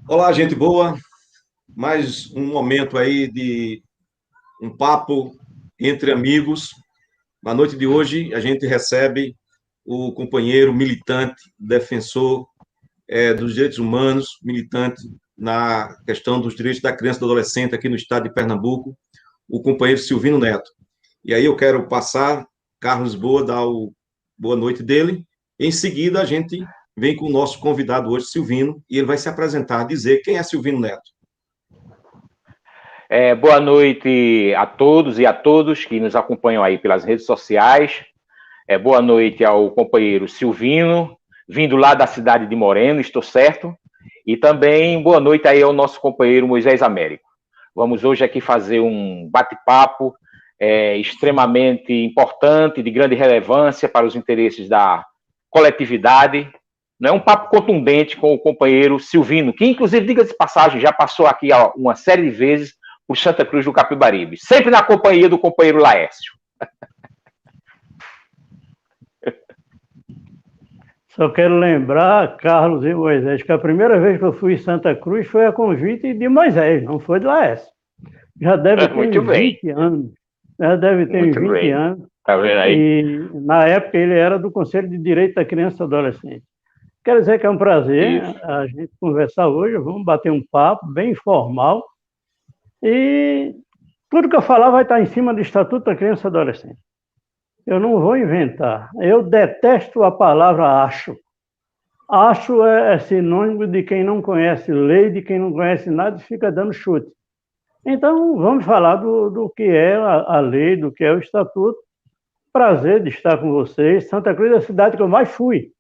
Olá, gente boa. Mais um momento aí de um papo entre amigos. Na noite de hoje, a gente recebe o companheiro militante, defensor dos direitos humanos, militante na questão dos direitos da criança e do adolescente aqui no estado de Pernambuco, o companheiro Silvino Neto. E aí eu quero passar, Carlos Boa, dar o boa noite dele. Em seguida, a gente vem com o nosso convidado hoje, Silvino, e ele vai se apresentar, dizer quem é Silvino Neto. Boa noite a todos e a todos que nos acompanham aí pelas redes sociais. Boa noite ao companheiro Silvino, vindo lá da cidade de Moreno, estou certo? E também boa noite aí ao nosso companheiro Moisés Américo. Vamos hoje aqui fazer um bate-papo extremamente importante, de grande relevância para os interesses da coletividade. Não é um papo contundente com o companheiro Silvino, que inclusive, diga-se de passagem, já passou aqui uma série de vezes por Santa Cruz do Capibaribe, sempre na companhia do companheiro Laércio. Só quero lembrar, Carlos e Moisés, que a primeira vez que eu fui em Santa Cruz foi a convite de Moisés, não foi de Laércio. Já deve ter uns 20 anos. Já deve ter uns 20 anos. Tá vendo aí? E na época ele era do Conselho de Direito da Criança e Adolescente. Quero dizer que é um prazer a gente conversar hoje, vamos bater um papo bem informal. E tudo que eu falar vai estar em cima do Estatuto da Criança e Adolescente. Eu não vou inventar. Eu detesto a palavra acho. Acho é sinônimo de quem não conhece lei, de quem não conhece nada e fica dando chute. Então, vamos falar do que é a lei, do que é o Estatuto. Prazer de estar com vocês. Santa Cruz é a cidade que eu mais fui.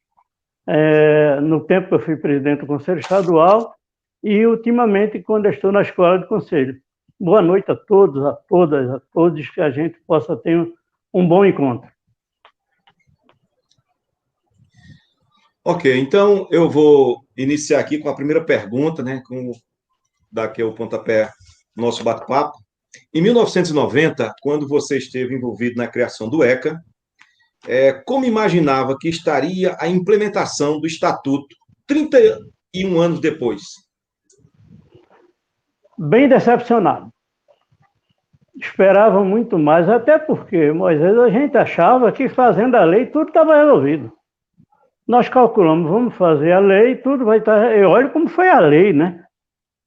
No tempo que eu fui presidente do Conselho Estadual e, ultimamente, quando eu estou na Escola de Conselho. Boa noite a todos, a todas, a todos, que a gente possa ter um bom encontro. Ok, então eu vou iniciar aqui com a primeira pergunta, né, com daqui o pontapé do nosso bate-papo. Em 1990, quando você esteve envolvido na criação do ECA, como imaginava que estaria a implementação do Estatuto 31 anos depois? Bem decepcionado. Esperava muito mais, até porque, Moisés, a gente achava que fazendo a lei tudo estava resolvido. Nós calculamos, vamos fazer a lei, tudo vai estar... Olha como foi a lei, né?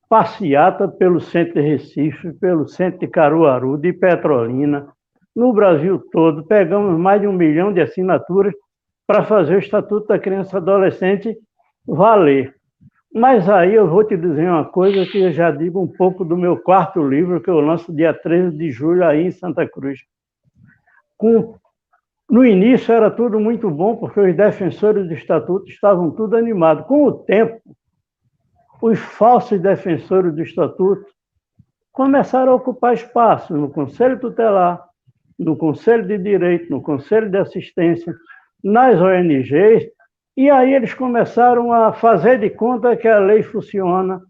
Passeata pelo centro de Recife, pelo centro de Caruaru, de Petrolina, no Brasil todo, pegamos mais de 1 milhão de assinaturas para fazer o Estatuto da Criança e Adolescente valer. Mas aí eu vou te dizer uma coisa que eu já digo um pouco do meu quarto livro, que eu lanço dia 13 de julho aí em Santa Cruz. No início era tudo muito bom, porque os defensores do Estatuto estavam tudo animados. Com o tempo, os falsos defensores do Estatuto começaram a ocupar espaço no Conselho Tutelar, no Conselho de Direito, no Conselho de Assistência, nas ONGs, e aí eles começaram a fazer de conta que a lei funciona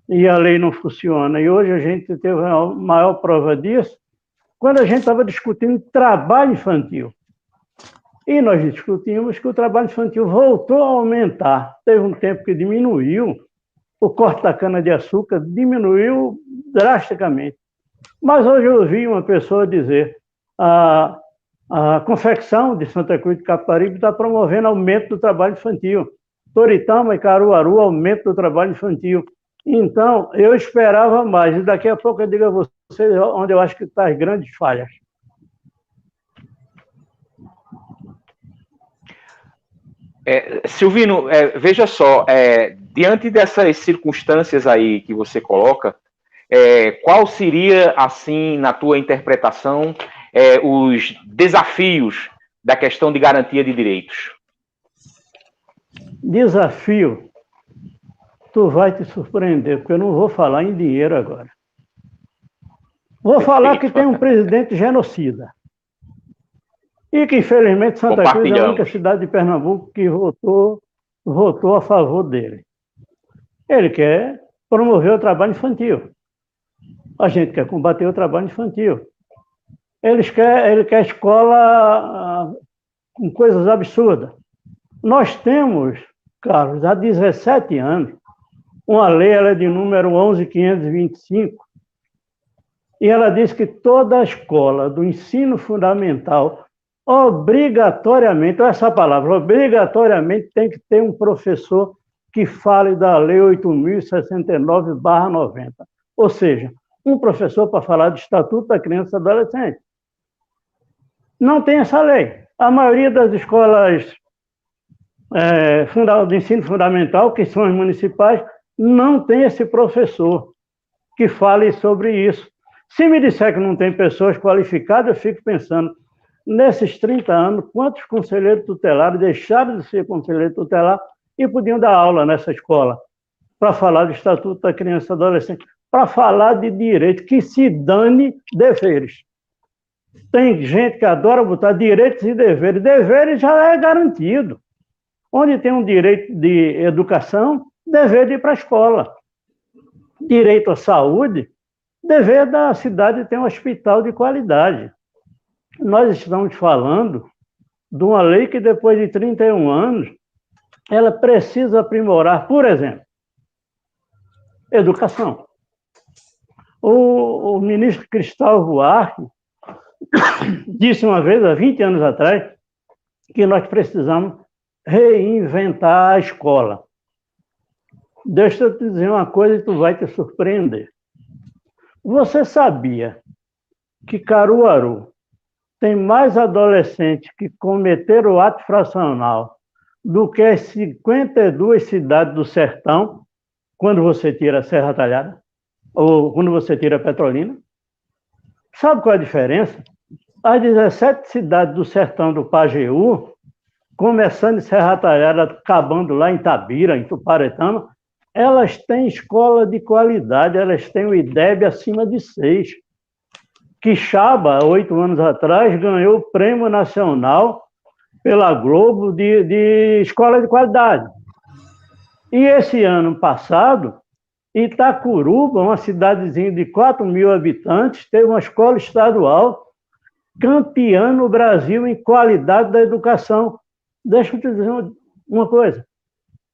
e a lei não funciona. E hoje a gente teve a maior prova disso quando a gente estava discutindo trabalho infantil. E nós discutimos que o trabalho infantil voltou a aumentar. Teve um tempo que diminuiu, o corte da cana-de-açúcar diminuiu drasticamente. Mas hoje eu ouvi uma pessoa dizer: a confecção de Santa Cruz de Capibaribe está promovendo aumento do trabalho infantil. Toritama e Caruaru, aumento do trabalho infantil. Então, eu esperava mais. E daqui a pouco eu digo a vocês onde eu acho que estão as grandes falhas. Silvino, veja só, diante dessas circunstâncias aí que você coloca, qual seria, assim, na tua interpretação, os desafios da questão de garantia de direitos? Desafio, tu vai te surpreender, porque eu não vou falar em dinheiro agora. Vou falar que tem um presidente genocida. E que, infelizmente, Santa Cruz é a única cidade de Pernambuco que votou a favor dele. Ele quer promover o trabalho infantil. A gente quer combater o trabalho infantil. Ele quer escola com coisas absurdas. Nós temos, Carlos, há 17 anos, uma lei, ela é de número 11.525, e ela diz que toda a escola do ensino fundamental, obrigatoriamente, essa palavra, obrigatoriamente tem que ter um professor que fale da Lei 8.069/90. Ou seja, um professor para falar do Estatuto da Criança e do Adolescente. Não tem essa lei. A maioria das escolas de ensino fundamental, que são as municipais, não tem esse professor que fale sobre isso. Se me disser que não tem pessoas qualificadas, eu fico pensando, nesses 30 anos, quantos conselheiros tutelares deixaram de ser conselheiro tutelar e podiam dar aula nessa escola para falar do Estatuto da Criança e do Adolescente, para falar de direito, que se dane deveres. Tem gente que adora botar direitos e deveres. Deveres já é garantido. Onde tem um direito de educação, dever de ir para a escola. Direito à saúde, dever da cidade ter um hospital de qualidade. Nós estamos falando de uma lei que, depois de 31 anos, ela precisa aprimorar, por exemplo, educação. O ministro Cristóvão Buarque disse uma vez, há 20 anos atrás, que nós precisamos reinventar a escola. Deixa eu te dizer uma coisa e tu vai te surpreender. Você sabia que Caruaru tem mais adolescentes que cometeram o ato fracional do que as 52 cidades do sertão, quando você tira a Serra Talhada, ou quando você tira a Petrolina? Sabe qual é a diferença? As 17 cidades do sertão do Pajeú, começando em Serra Talhada, acabando lá em Tabira, em Tuparetama, elas têm escola de qualidade, elas têm o IDEB acima de 6. Quixaba, 8 anos atrás, ganhou o Prêmio Nacional pela Globo de escola de qualidade. E esse ano passado, Itacuruba, uma cidadezinha de 4.000 habitantes, teve uma escola estadual campeã no Brasil em qualidade da educação. Deixa eu te dizer uma coisa.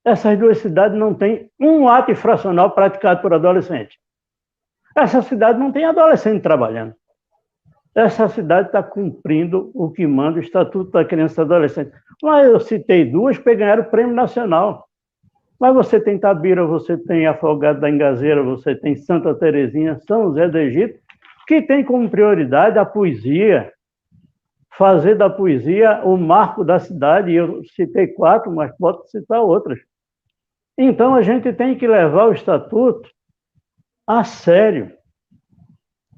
Essas duas cidades não têm um ato infracional praticado por adolescente. Essa cidade não tem adolescente trabalhando. Essa cidade está cumprindo o que manda o Estatuto da Criança e do Adolescente. Mas eu citei duas que ganharam o Prêmio Nacional. Mas você tem Tabira, você tem Afogado da Engazeira, você tem Santa Terezinha, São José do Egito, que tem como prioridade a poesia, fazer da poesia o marco da cidade. Eu citei 4, mas posso citar outras. Então, a gente tem que levar o Estatuto a sério.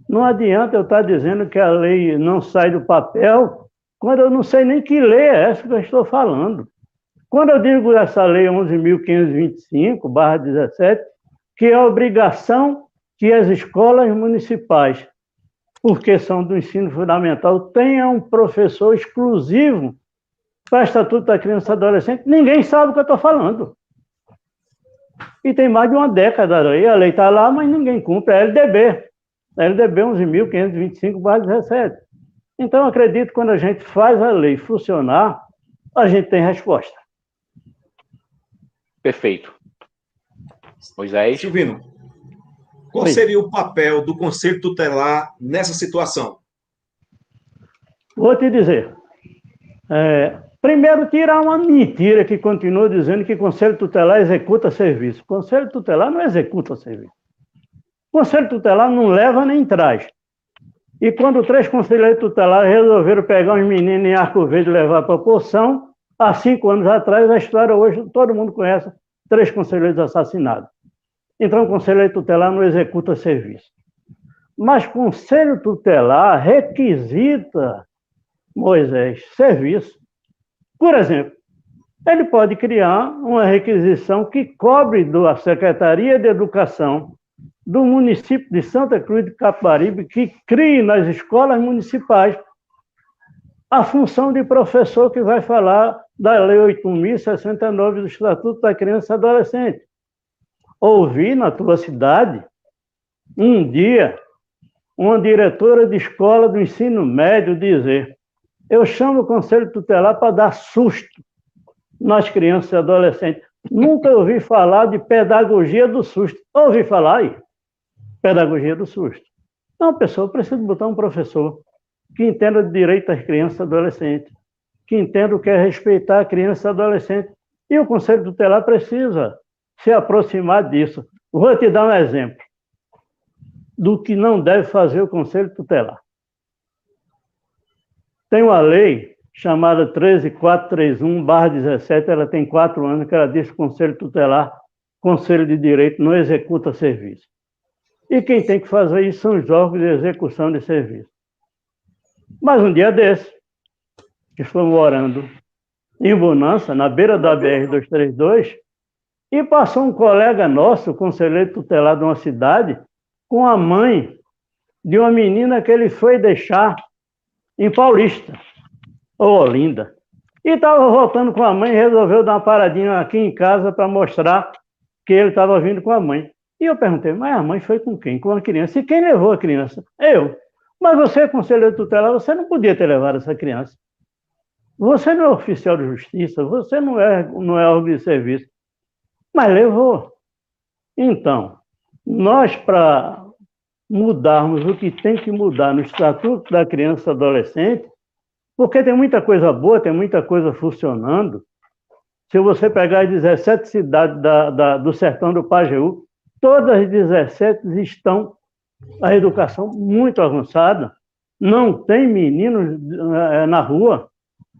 Não adianta eu estar dizendo que a lei não sai do papel, quando eu não sei nem que lei é essa que eu estou falando. Quando eu digo essa lei 11.525/17, que é a obrigação que as escolas municipais, porque são do ensino fundamental, tenham um professor exclusivo para o Estatuto da Criança e Adolescente, ninguém sabe o que eu estou falando. E tem mais de uma década aí, a lei está lá, mas ninguém cumpre, é a LDB. A LDB 11.525/17. Então, acredito que quando a gente faz a lei funcionar, a gente tem resposta. Perfeito. Moisés? Silvino, qual seria o papel do Conselho Tutelar nessa situação? Vou te dizer. Primeiro, tirar uma mentira que continua dizendo que o Conselho Tutelar executa serviço. O Conselho Tutelar não executa serviço. O Conselho Tutelar não leva nem traz. E quando 3 conselheiros tutelares resolveram pegar uns meninos em Arco Verde e levar para a Poção, há 5 anos atrás, a história hoje, todo mundo conhece, 3 conselheiros assassinados. Então, o Conselho Tutelar não executa serviço. Mas o Conselho Tutelar requisita, Moisés, serviço. Por exemplo, ele pode criar uma requisição que cobre da Secretaria de Educação do município de Santa Cruz de Capibaribe, que crie nas escolas municipais a função de professor que vai falar da Lei 8.069 do Estatuto da Criança e Adolescente. Ouvi na tua cidade, um dia, uma diretora de escola do ensino médio dizer: eu chamo o Conselho Tutelar para dar susto, nas crianças e adolescentes. Nunca ouvi falar de pedagogia do susto. Ouvi falar aí, pedagogia do susto. Não, pessoal, precisa botar um professor que entenda de direito das crianças e adolescentes, que entenda o que é respeitar a criança e adolescente. E o Conselho Tutelar precisa se aproximar disso. Vou te dar um exemplo do que não deve fazer o Conselho Tutelar. Tem uma lei chamada 13431/17, ela tem 4 anos, que ela diz que o Conselho Tutelar, Conselho de Direito, não executa serviço. E quem tem que fazer isso são os órgãos de execução de serviço. Mas um dia desse, que estou morando em Bonança, na beira da BR-232, e passou um colega nosso, conselheiro tutelar de uma cidade, com a mãe de uma menina que ele foi deixar em Paulista, ou Olinda. E estava voltando com a mãe e resolveu dar uma paradinha aqui em casa para mostrar que ele estava vindo com a mãe. E eu perguntei, mas a mãe foi com quem? Com a criança. E quem levou a criança? Eu. Mas você, conselheiro tutelar, você não podia ter levado essa criança. Você não é oficial de justiça, você não é órgão de serviço. Mas levou. Então, nós, para mudarmos o que tem que mudar no Estatuto da Criança e Adolescente, porque tem muita coisa boa, tem muita coisa funcionando. Se você pegar as 17 cidades do sertão do Pajeú, todas as 17 estão a educação muito avançada. Não tem meninos na rua.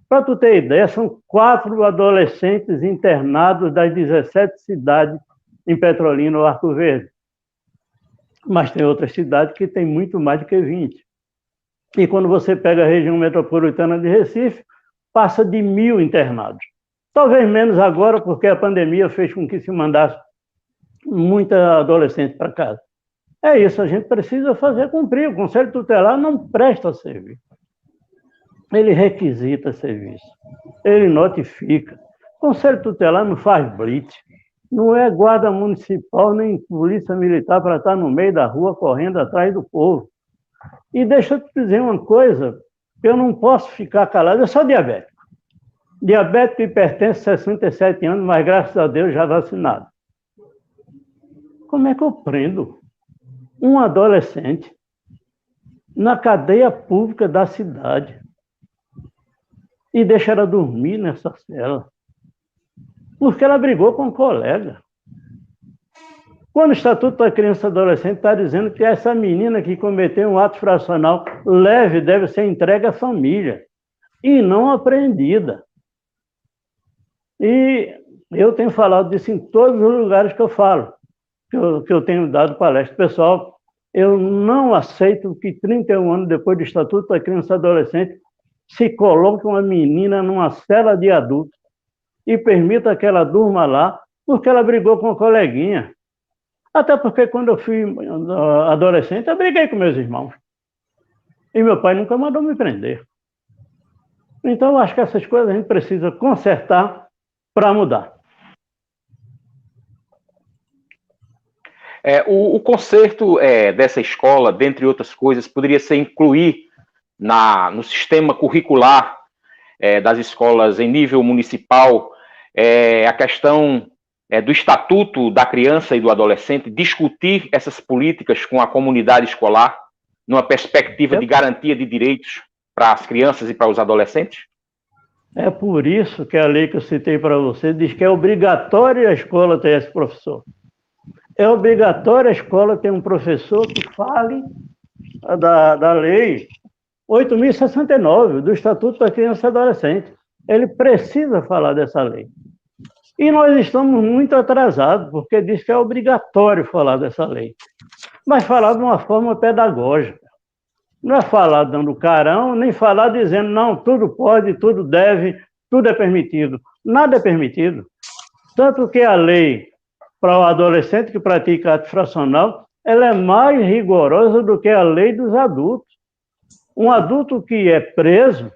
Para tu ter ideia, são 4 adolescentes internados das 17 cidades em Petrolina ou Arco Verde. Mas tem outras cidades que tem muito mais do que 20. E quando você pega a região metropolitana de Recife, passa de 1.000 internados. Talvez menos agora, porque a pandemia fez com que se mandasse muita adolescente para casa. É isso, a gente precisa fazer cumprir. O Conselho Tutelar não presta serviço. Ele requisita serviço. Ele notifica. O Conselho Tutelar não faz blitz. Não é guarda municipal nem polícia militar para estar no meio da rua correndo atrás do povo. E deixa eu te dizer uma coisa, eu não posso ficar calado, eu sou diabético. Diabético e hipertenso, 67 anos, mas graças a Deus já vacinado. Como é que eu prendo um adolescente na cadeia pública da cidade e deixo ela dormir nessa cela? Porque ela brigou com um colega. Quando o Estatuto da Criança e Adolescente está dizendo que essa menina que cometeu um ato fracional leve deve ser entregue à família e não apreendida. E eu tenho falado disso em todos os lugares que eu falo, que eu tenho dado palestra. Pessoal, eu não aceito que 31 anos depois do Estatuto da Criança e Adolescente se coloque uma menina numa cela de adultos e permita que ela durma lá porque ela brigou com a coleguinha. Até porque quando eu fui adolescente, eu briguei com meus irmãos. E meu pai nunca mandou me prender. Então, eu acho que essas coisas a gente precisa consertar para mudar. O conserto dessa escola, dentre outras coisas, poderia ser incluir no sistema curricular das escolas em nível municipal a questão do Estatuto da Criança e do Adolescente, discutir essas políticas com a comunidade escolar, numa perspectiva de garantia de direitos para as crianças e para os adolescentes? É por isso que a lei que eu citei para você diz que é obrigatório a escola ter esse professor. É obrigatório a escola ter um professor que fale da lei 8.069, do Estatuto da Criança e Adolescente. Ele precisa falar dessa lei. E nós estamos muito atrasados, porque diz que é obrigatório falar dessa lei. Mas falar de uma forma pedagógica. Não é falar dando carão, nem falar dizendo, não, tudo pode, tudo deve, tudo é permitido. Nada é permitido. Tanto que a lei para o adolescente que pratica ato fracional, ela é mais rigorosa do que a lei dos adultos. Um adulto que é preso,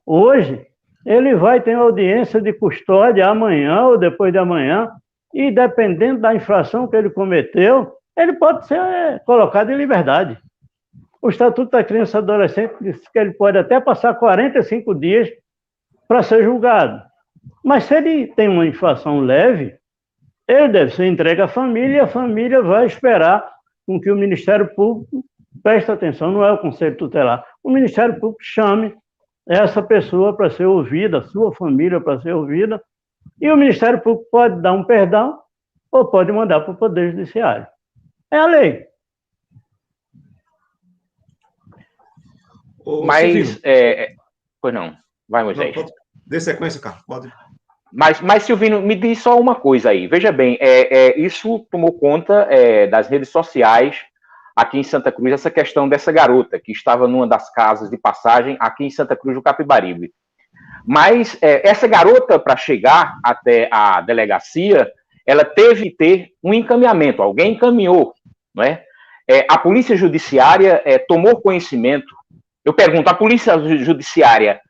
hoje, ele vai ter audiência de custódia amanhã ou depois de amanhã, e dependendo da infração que ele cometeu, ele pode ser colocado em liberdade. O Estatuto da Criança e Adolescente diz que ele pode até passar 45 dias para ser julgado. Mas se ele tem uma infração leve, ele deve ser entregue à família e a família vai esperar com que o Ministério Público preste atenção, não é o Conselho Tutelar. O Ministério Público chame essa pessoa para ser ouvida, a sua família para ser ouvida, e o Ministério Público pode dar um perdão ou pode mandar para o Poder Judiciário. É a lei. Mas, pois não, vai, Moisés. Não, dê sequência, Carlos, pode. Mas, Silvino, me diz só uma coisa aí. Veja bem, isso tomou conta das redes sociais aqui em Santa Cruz, essa questão dessa garota que estava numa das casas de passagem aqui em Santa Cruz do Capibaribe. Mas essa garota, para chegar até a delegacia, ela teve que ter um encaminhamento, alguém encaminhou, não é? A Polícia Judiciária tomou conhecimento. Eu pergunto, a Polícia Judiciária,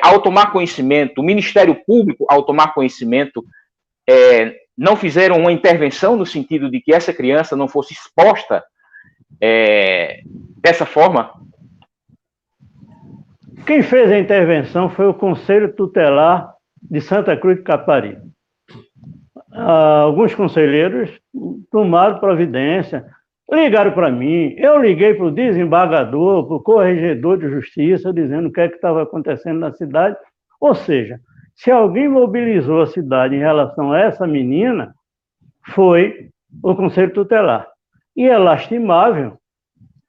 ao tomar conhecimento, o Ministério Público, ao tomar conhecimento, não fizeram uma intervenção no sentido de que essa criança não fosse exposta dessa forma? Quem fez a intervenção foi o Conselho Tutelar de Santa Cruz de Caparibe. Alguns conselheiros tomaram providência, ligaram para mim, eu liguei para o desembargador, para o corregedor de justiça, dizendo o que é que estava acontecendo na cidade. Ou seja, se alguém mobilizou a cidade em relação a essa menina, foi o Conselho Tutelar. E é lastimável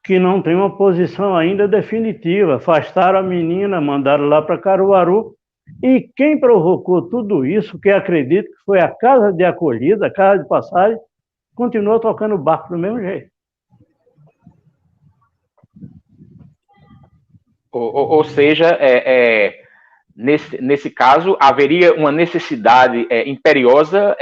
que não tem uma posição ainda definitiva. Afastaram a menina, mandaram lá para Caruaru, e quem provocou tudo isso, que acredito que foi a casa de acolhida, a casa de passagem, continuou tocando o barco do mesmo jeito. Ou seja, nesse caso, haveria uma necessidade imperiosa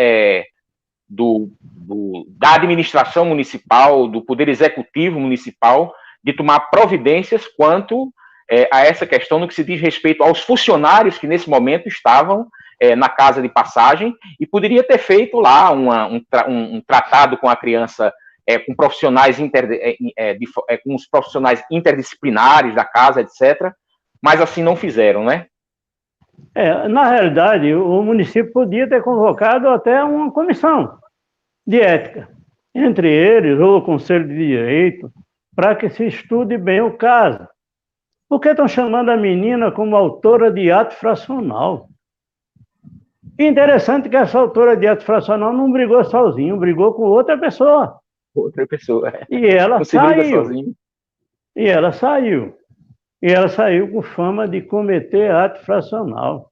da administração municipal, do Poder Executivo Municipal, de tomar providências quanto a essa questão no que se diz respeito aos funcionários que nesse momento estavam na casa de passagem, e poderia ter feito lá um tratado com a criança, com profissionais com os profissionais interdisciplinares da casa, etc., mas assim não fizeram, né? Na realidade, o município podia ter convocado até uma comissão de ética, entre eles, ou o Conselho de Direito, para que se estude bem o caso. Por que estão chamando a menina como autora de ato fracional? Interessante que essa autora de ato fracional não brigou sozinha, brigou com outra pessoa. Outra pessoa. E ela saiu. E ela saiu. E ela saiu com fama de cometer ato fracional.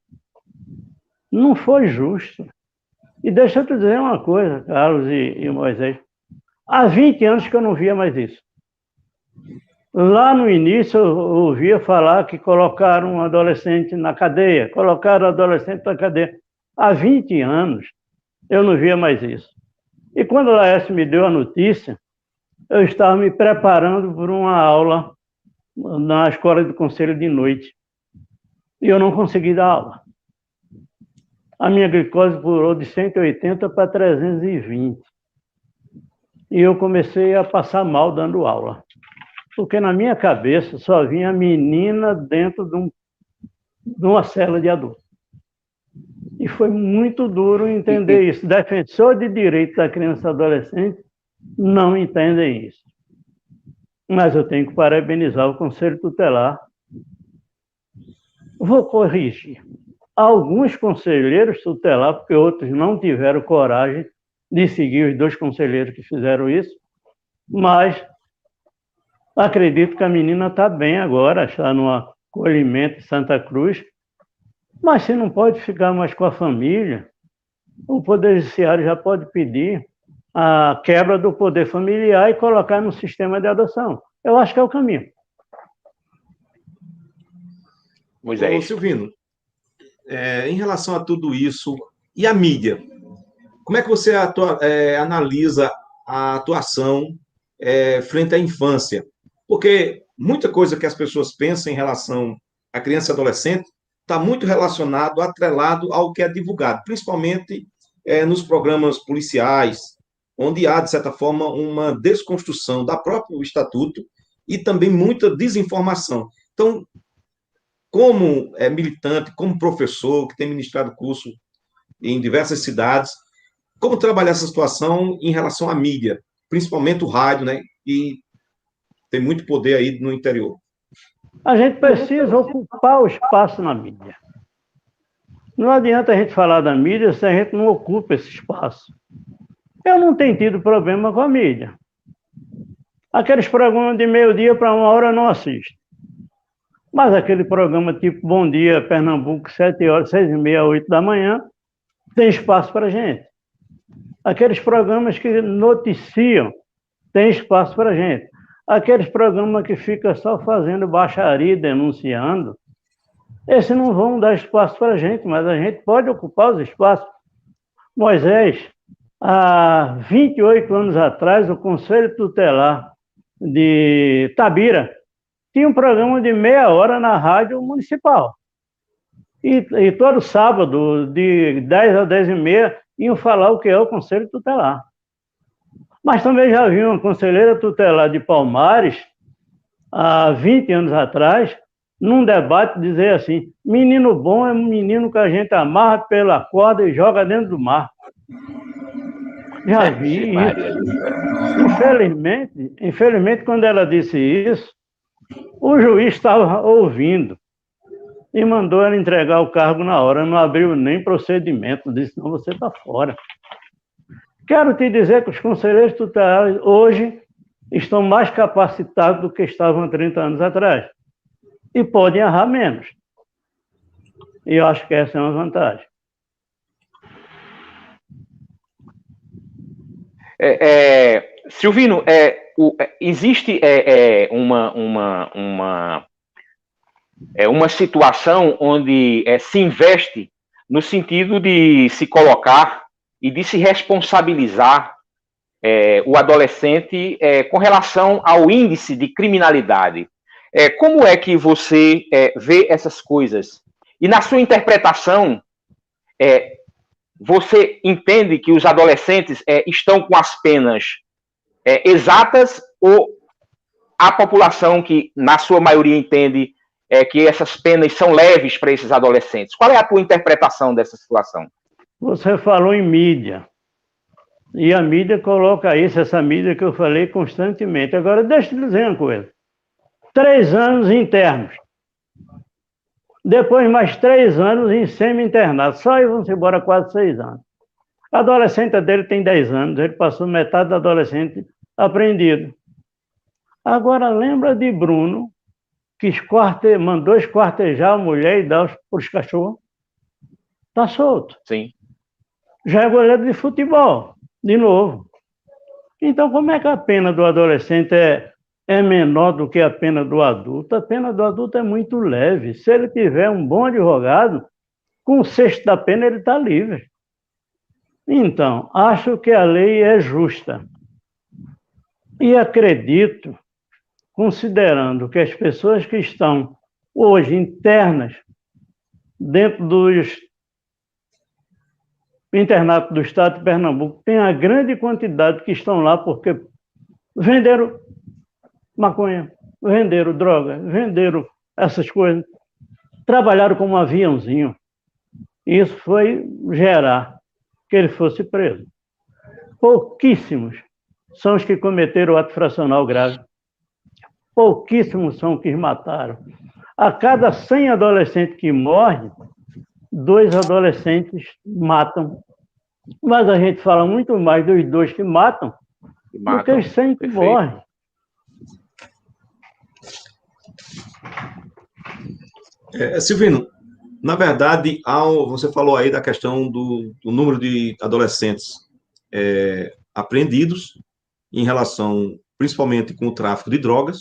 Não foi justo. E deixa eu te dizer uma coisa, Carlos e Moisés. Há 20 anos que eu não via mais isso. Lá no início eu ouvia falar que colocaram um adolescente na cadeia, Há 20 anos eu não via mais isso. E quando a Laércio me deu a notícia, eu estava me preparando por uma aula na escola do conselho de noite. E eu não consegui dar aula. A minha glicose pulou de 180 para 320. E eu comecei a passar mal dando aula. Porque na minha cabeça só vinha menina dentro de uma cela de adulto. E foi muito duro entender isso. Defensor de direito da criança e adolescente não entendem isso. Mas eu tenho que parabenizar o Conselho Tutelar. Vou corrigir. Alguns conselheiros tutelar, porque outros não tiveram coragem de seguir os 2 conselheiros que fizeram isso, mas acredito que a menina está bem agora, está no acolhimento em Santa Cruz, mas se não pode ficar mais com a família, o Poder Judiciário já pode pedir a quebra do poder familiar e colocar no sistema de adoção. Eu acho que é o caminho. Ô, Silvino, em relação a tudo isso, e a mídia? Como é que você analisa a atuação frente à infância? Porque muita coisa que as pessoas pensam em relação à criança e adolescente está muito relacionado, atrelado ao que é divulgado, principalmente nos programas policiais, onde há, de certa forma, uma desconstrução da próprio estatuto e também muita desinformação. Então, como militante, como professor que tem ministrado curso em diversas cidades. Como trabalhar essa situação em relação à mídia, principalmente o rádio, né? E tem muito poder aí no interior. A gente precisa ocupar o espaço na mídia. Não adianta a gente falar da mídia se a gente não ocupa esse espaço. Eu não tenho tido problema com a mídia. Aqueles programas de meio-dia para 1 hora eu não assisto. Mas aquele programa tipo Bom Dia Pernambuco, 7 horas, 6h30, 8 da manhã, tem espaço para a gente. Aqueles programas que noticiam, tem espaço para a gente. Aqueles programas que ficam só fazendo baixaria, denunciando, esses não vão dar espaço para a gente, mas a gente pode ocupar os espaços. Moisés, há 28 anos atrás, o Conselho Tutelar de Tabira tinha um programa de meia hora na rádio municipal. E todo sábado, de 10 a 10h30, iam falar o que é o Conselho Tutelar. Mas também já vi uma conselheira tutelar de Palmares, há 20 anos atrás, num debate, dizer assim: menino bom é um menino que a gente amarra pela corda e joga dentro do mar. Já vi isso. Infelizmente, quando ela disse isso, o juiz estava ouvindo e mandou ela entregar o cargo na hora, não abriu nem procedimento, disse: não, você está fora. Quero te dizer que os conselheiros tutelares hoje estão mais capacitados do que estavam há 30 anos atrás. E podem errar menos. E eu acho que essa é uma vantagem. Silvino, existe uma situação onde se investe no sentido de se colocar e de se responsabilizar o adolescente com relação ao índice de criminalidade. Como é que você vê essas coisas? E na sua interpretação, você entende que os adolescentes estão com as penas exatas, ou a população que, na sua maioria, entende que essas penas são leves para esses adolescentes? Qual é a tua interpretação dessa situação? Você falou em mídia. E a mídia coloca isso, essa mídia que eu falei constantemente. Agora, deixa eu te dizer uma coisa. 3 anos internos. Depois, mais 3 anos em semi-internato. Só aí vão-se embora quase 6 anos. A adolescente dele tem 10 anos. Ele passou metade da adolescente apreendido. Agora, lembra de Bruno, que mandou esquartejar a mulher e dar para os cachorros? Está solto. Sim. Já é goleiro de futebol, de novo. Então, como é que a pena do adolescente é menor do que a pena do adulto? A pena do adulto é muito leve. Se ele tiver um bom advogado, com o sexto da pena ele está livre. Então, acho que a lei é justa. E acredito, considerando que as pessoas que estão hoje internas dentro dos internatos do estado de Pernambuco, tem a grande quantidade que estão lá porque venderam maconha, venderam droga, venderam essas coisas, trabalharam como um aviãozinho. Isso foi gerar que ele fosse preso. Pouquíssimos são os que cometeram ato fracional grave. Pouquíssimos são os que mataram. A cada 100 adolescentes que morrem, 2 adolescentes matam. Mas a gente fala muito mais dos 2 que matam do que os 100 que morrem. Silvino, na verdade, você falou aí da questão do número de adolescentes apreendidos em relação, principalmente, com o tráfico de drogas.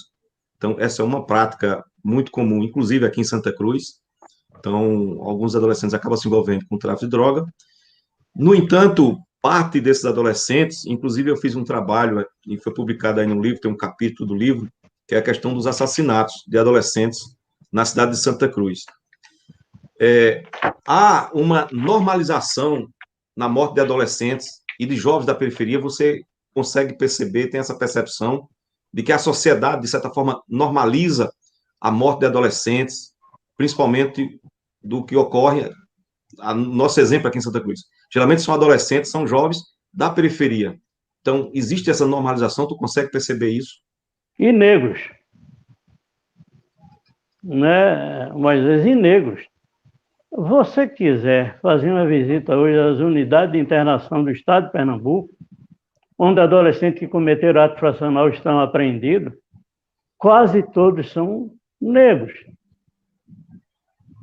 Então, essa é uma prática muito comum, inclusive aqui em Santa Cruz. Então, alguns adolescentes acabam se envolvendo com o tráfico de droga. No entanto, parte desses adolescentes, inclusive eu fiz um trabalho, e foi publicado aí no livro, tem um capítulo do livro, que é a questão dos assassinatos de adolescentes na cidade de Santa Cruz. Há uma normalização na morte de adolescentes e de jovens da periferia. Você consegue perceber, tem essa percepção de que a sociedade, de certa forma, normaliza a morte de adolescentes, principalmente do que ocorre nosso exemplo aqui em Santa Cruz. Geralmente são adolescentes, são jovens da periferia. Então, existe essa normalização, tu consegue perceber isso? E negros, né, Moisés, e negros. Você quiser fazer uma visita hoje às unidades de internação do estado de Pernambuco, onde adolescentes que cometeram ato fracional estão apreendidos, quase todos são negros.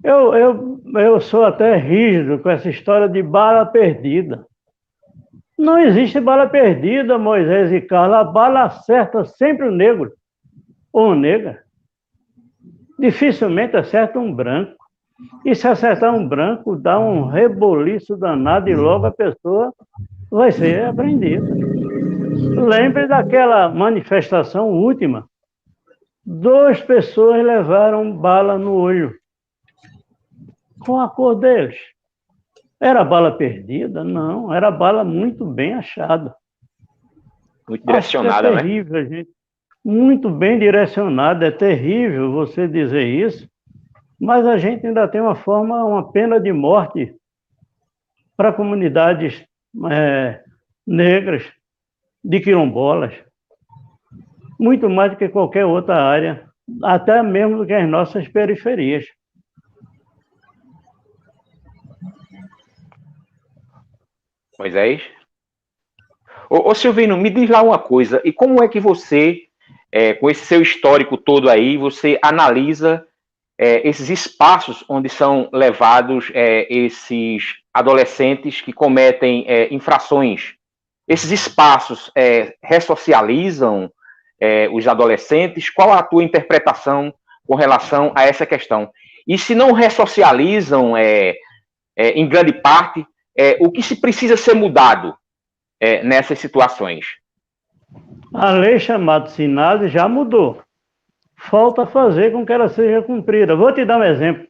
Eu sou até rígido com essa história de bala perdida. Não existe bala perdida, Moisés e Carla. A bala acerta sempre o negro ou negra. Dificilmente acerta um branco. E se acertar um branco, dá um reboliço danado e logo a pessoa vai ser apreendida. Lembre daquela manifestação última. 2 pessoas levaram bala no olho. Qual a cor deles? Era bala perdida? Não, era bala muito bem achada. Muito direcionada, né? É terrível, gente. Muito bem direcionada. É terrível você dizer isso, mas a gente ainda tem uma pena de morte para comunidades negras, de quilombolas, muito mais do que qualquer outra área, até mesmo do que as nossas periferias. Moisés? Ô Silvino, me diz lá uma coisa, e como é que você, com esse seu histórico todo aí, você analisa esses espaços onde são levados esses adolescentes que cometem infrações? Esses espaços ressocializam os adolescentes? Qual a tua interpretação com relação a essa questão? E se não ressocializam em grande parte, o que se precisa ser mudado nessas situações? A lei chamada SINASE já mudou. Falta fazer com que ela seja cumprida. Vou te dar um exemplo,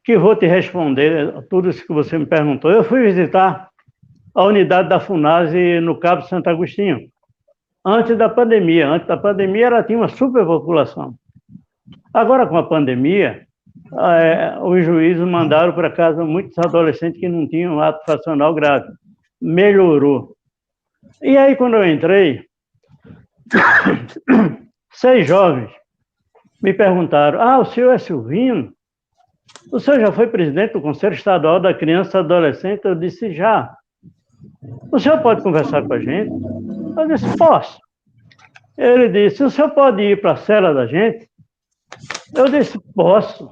que vou te responder tudo isso que você me perguntou. Eu fui visitar a unidade da FUNASE no Cabo Santo Agostinho, antes da pandemia. Antes da pandemia, ela tinha uma superpopulação. Agora, com a pandemia, os juízes mandaram para casa muitos adolescentes que não tinham ato fracional grave. Melhorou. E aí, quando eu entrei, 6 jovens me perguntaram: o senhor é Silvino? O senhor já foi presidente do Conselho Estadual da Criança e Adolescente? Eu disse: já. O senhor pode conversar com a gente? Eu disse: posso. Ele disse: o senhor pode ir para a cela da gente? Eu disse: posso.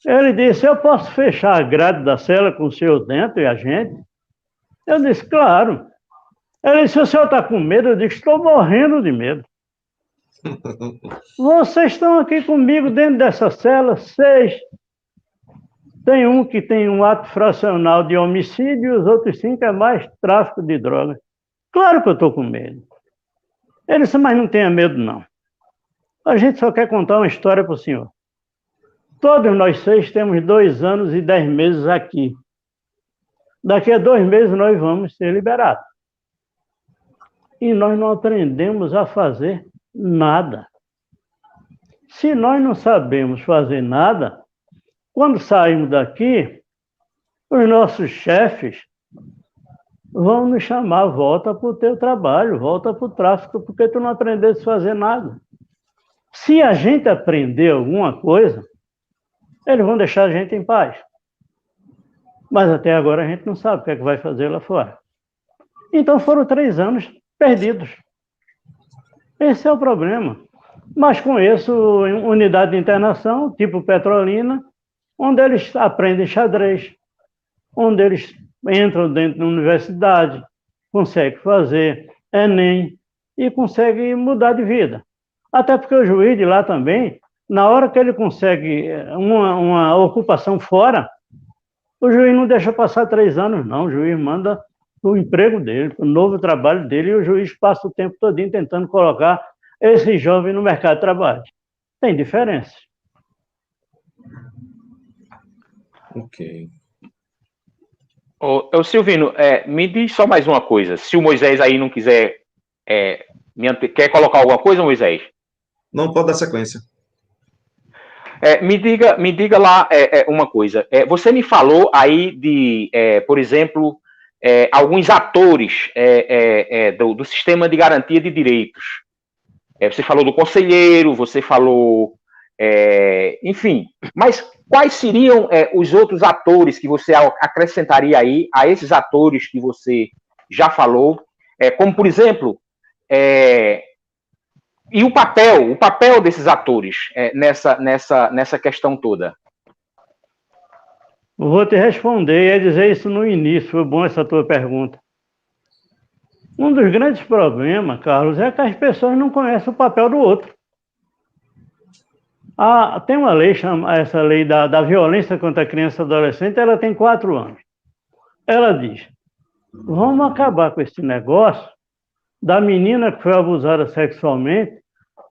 Ele disse: eu posso fechar a grade da cela com o senhor dentro e a gente? Eu disse: claro. Ele disse: o senhor está com medo? Eu disse: estou morrendo de medo. Vocês estão aqui comigo dentro dessa cela, 6. Tem um que tem um ato fracional de homicídio e os outros 5 é mais tráfico de drogas. Claro que eu estou com medo. Ele disse: mas não tenha medo, não. A gente só quer contar uma história para o senhor. Todos nós 6 temos 2 anos e 10 meses aqui. Daqui a 2 meses nós vamos ser liberados. E nós não aprendemos a fazer nada. Se nós não sabemos fazer nada, quando saímos daqui, os nossos chefes vão nos chamar: volta para o teu trabalho, volta para o tráfico, porque tu não aprendeste a fazer nada. Se a gente aprender alguma coisa, eles vão deixar a gente em paz. Mas até agora a gente não sabe o que é que vai fazer lá fora. Então foram 3 anos perdidos. Esse é o problema. Mas com isso, unidade de internação, tipo Petrolina, onde eles aprendem xadrez, onde eles entram dentro da universidade, conseguem fazer Enem e conseguem mudar de vida. Até porque o juiz de lá também, na hora que ele consegue uma ocupação fora, o juiz não deixa passar 3 anos, não. O juiz manda o emprego dele, o novo trabalho dele, e o juiz passa o tempo todinho tentando colocar esse jovem no mercado de trabalho. Tem diferença. Ok. Ô Silvino, me diz só mais uma coisa. Se o Moisés aí não quiser... quer colocar alguma coisa, Moisés? Não, pode dar sequência. Me diga lá uma coisa. Você me falou aí de, por exemplo, alguns atores do sistema de garantia de direitos. Você falou do conselheiro, você falou, enfim, mas quais seriam os outros atores que você acrescentaria aí a esses atores que você já falou? Como, por exemplo, e o papel desses atores nessa questão toda? Vou te responder, ia dizer isso no início, foi bom essa tua pergunta. Um dos grandes problemas, Carlos, é que as pessoas não conhecem o papel do outro. Tem uma lei, essa lei da violência contra a criança e adolescente, ela tem 4 anos. Ela diz, vamos acabar com esse negócio da menina que foi abusada sexualmente,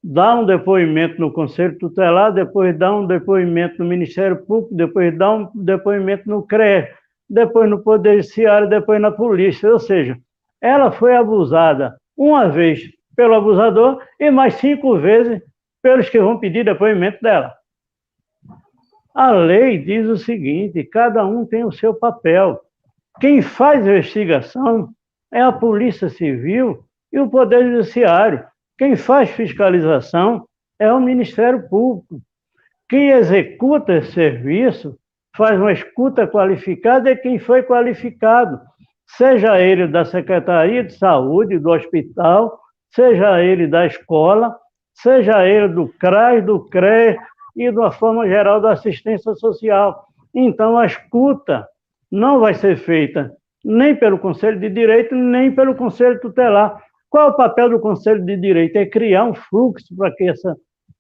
dá um depoimento no Conselho Tutelar, depois dá um depoimento no Ministério Público, depois dá um depoimento no CREA, depois no Poder Judiciário, depois na polícia. Ou seja, ela foi abusada uma vez pelo abusador e mais 5 vezes pelos que vão pedir depoimento dela. A lei diz o seguinte, cada um tem o seu papel. Quem faz a investigação é a Polícia Civil e o Poder Judiciário. Quem faz fiscalização é o Ministério Público. Quem executa esse serviço, faz uma escuta qualificada, é quem foi qualificado. Seja ele da Secretaria de Saúde, do hospital, seja ele da escola, seja ele do CRAS, do CREA e de uma forma geral da assistência social. Então, a escuta não vai ser feita nem pelo Conselho de Direito, nem pelo Conselho Tutelar. Qual é o papel do Conselho de Direito? É criar um fluxo para que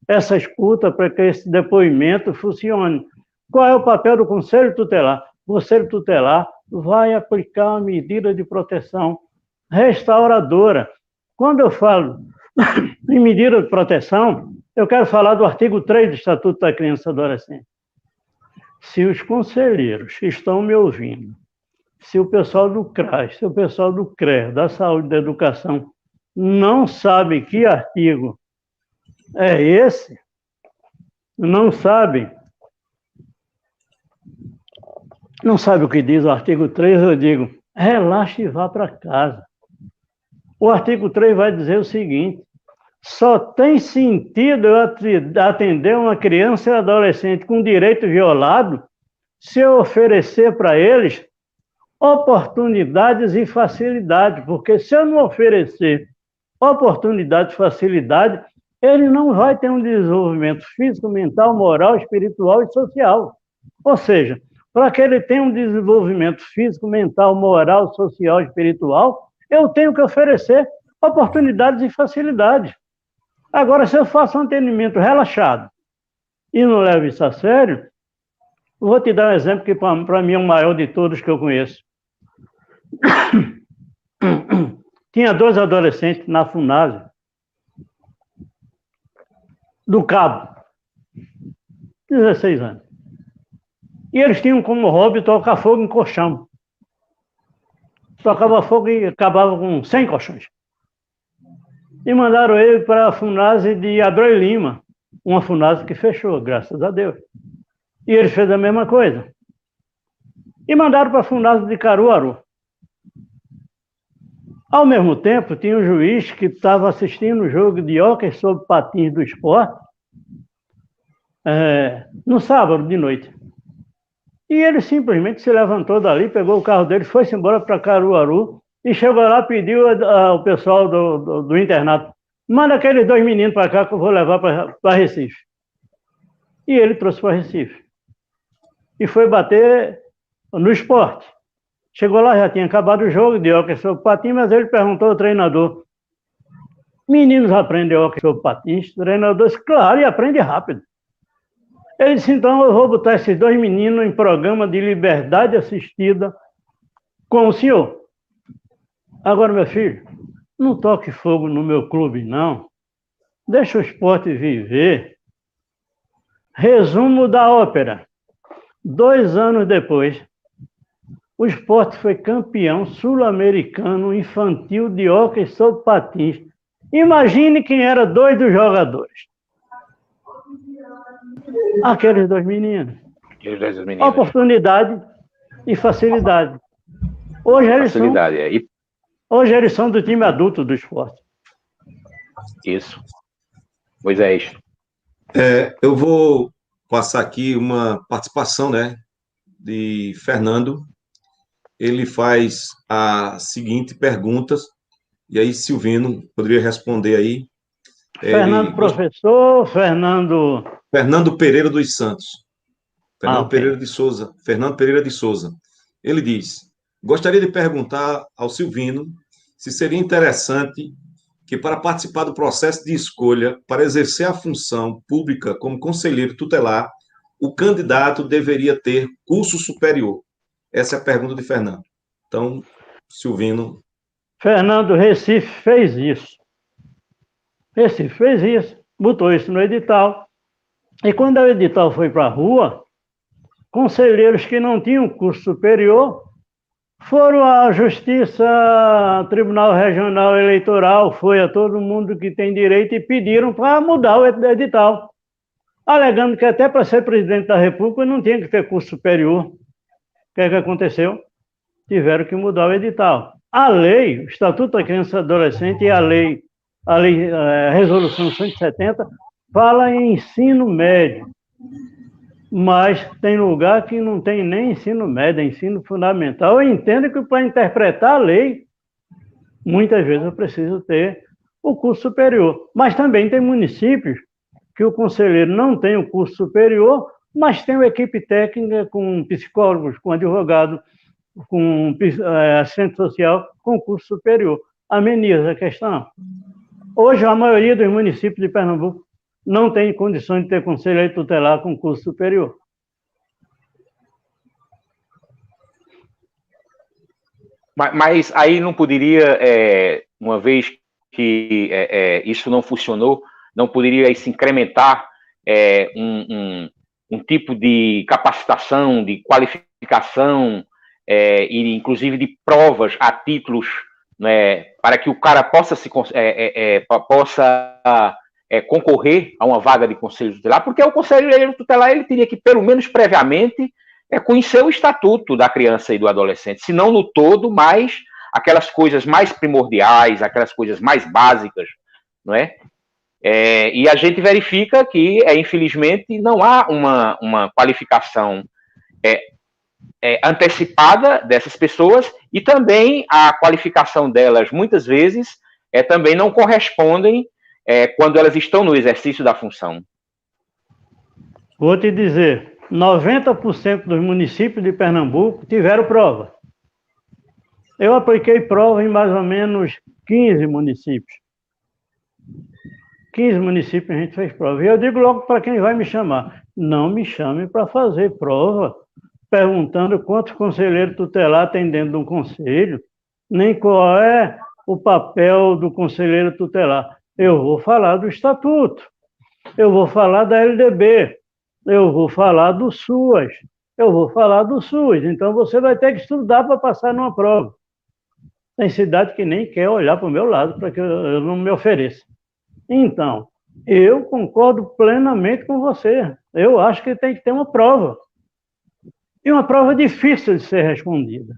essa escuta, para que esse depoimento funcione. Qual é o papel do Conselho Tutelar? O Conselho Tutelar vai aplicar uma medida de proteção restauradora. Quando eu falo em medida de proteção, eu quero falar do artigo 3 do Estatuto da Criança e do Adolescente. Se os conselheiros que estão me ouvindo, se o pessoal do CRAS, se o pessoal do CREA, da Saúde e da Educação, não sabe que artigo é esse, não sabe o que diz o artigo 3, eu digo, relaxe e vá para casa. O artigo 3 vai dizer o seguinte, só tem sentido eu atender uma criança e adolescente com direito violado se eu oferecer para eles oportunidades e facilidades, porque se eu não oferecer oportunidade e facilidade, ele não vai ter um desenvolvimento físico, mental, moral, espiritual e social. Ou seja, para que ele tenha um desenvolvimento físico, mental, moral, social e espiritual, eu tenho que oferecer oportunidades e facilidades. Agora, se eu faço um atendimento relaxado e não levo isso a sério, vou te dar um exemplo que para mim é o maior de todos que eu conheço. Tinha 2 adolescentes na FUNASE, do Cabo, 16 anos. E eles tinham como hobby tocar fogo em colchão. Tocava fogo e acabava com 100 colchões. E mandaram ele para a FUNASE de Abreu Lima, uma FUNASE que fechou, graças a Deus. E ele fez a mesma coisa. E mandaram para a FUNASE de Caruaru. Ao mesmo tempo, tinha um juiz que estava assistindo o jogo de hóquei sobre patins do esporte, no sábado de noite. E ele simplesmente se levantou dali, pegou o carro dele, foi-se embora para Caruaru e chegou lá e pediu ao pessoal do internato, manda aqueles 2 meninos para cá que eu vou levar para Recife. E ele trouxe para Recife. E foi bater no esporte. Chegou lá, já tinha acabado o jogo de hóquei sobre patins, mas ele perguntou ao treinador, meninos aprendem hóquei sobre patins? O treinador disse, claro, e aprende rápido. Ele disse, então eu vou botar esses 2 meninos em programa de liberdade assistida com o senhor. Agora, meu filho, não toque fogo no meu clube, não. Deixa o esporte viver. Resumo da ópera. 2 anos depois, o esporte foi campeão sul-americano infantil de hóquei sobre patins. Imagine quem era 2 dos jogadores. Aqueles dois meninos. Aqueles dois meninos. Oportunidade e facilidade. Facilidade, hoje eles são do time adulto do esporte. Isso. Moisés. Eu vou passar aqui uma participação, né, de Fernando. Ele faz a seguinte pergunta, e aí Silvino poderia responder aí. Fernando professor, Fernando Pereira dos Santos. Fernando okay. Fernando Pereira de Souza. Ele diz: gostaria de perguntar ao Silvino se seria interessante que, para participar do processo de escolha para exercer a função pública como conselheiro tutelar, o candidato deveria ter curso superior. Essa é a pergunta de Fernando. Então, Silvino. Fernando, Recife fez isso. Botou isso no edital. E quando o edital foi para a rua, conselheiros que não tinham curso superior foram à Justiça, Tribunal Regional Eleitoral, foi a todo mundo que tem direito e pediram para mudar o edital, alegando que até para ser presidente da República não tinha que ter curso superior. O que é que aconteceu? Tiveram que mudar o edital. A lei, o Estatuto da Criança e Adolescente e a Resolução 170 fala em ensino médio. Mas tem lugar que não tem nem ensino médio, é ensino fundamental. Eu entendo que para interpretar a lei, muitas vezes eu preciso ter o curso superior. Mas também tem municípios que o conselheiro não tem o curso superior, mas tem uma equipe técnica com psicólogos, com advogado, com assistente social, com curso superior. Ameniza a questão. Hoje, a maioria dos municípios de Pernambuco não tem condições de ter conselheiro tutelar com curso superior. Mas aí não poderia, uma vez que isso não funcionou, não poderia aí se incrementar um tipo de capacitação, de qualificação, e inclusive de provas a títulos, né, para que o cara possa concorrer a uma vaga de conselho tutelar, porque o conselheiro tutelar ele teria que, pelo menos previamente, conhecer o estatuto da criança e do adolescente, se não no todo, mas aquelas coisas mais primordiais, aquelas coisas mais básicas, não é? E a gente verifica que, infelizmente, não há uma qualificação antecipada dessas pessoas, e também a qualificação delas, muitas vezes, também não correspondem quando elas estão no exercício da função. Vou te dizer, 90% dos municípios de Pernambuco tiveram prova. Eu apliquei prova em mais ou menos 15 municípios. 15 municípios a gente fez prova. E eu digo logo para quem vai me chamar, não me chame para fazer prova perguntando quantos conselheiros tutelar tem dentro de um conselho, nem qual é o papel do conselheiro tutelar. Eu vou falar do estatuto, eu vou falar da LDB, eu vou falar do SUAS, eu vou falar do SUS. Então você vai ter que estudar para passar numa prova. Tem cidade que nem quer olhar para o meu lado para que eu não me ofereça. Então, eu concordo plenamente com você. Eu acho que tem que ter uma prova. E uma prova difícil de ser respondida.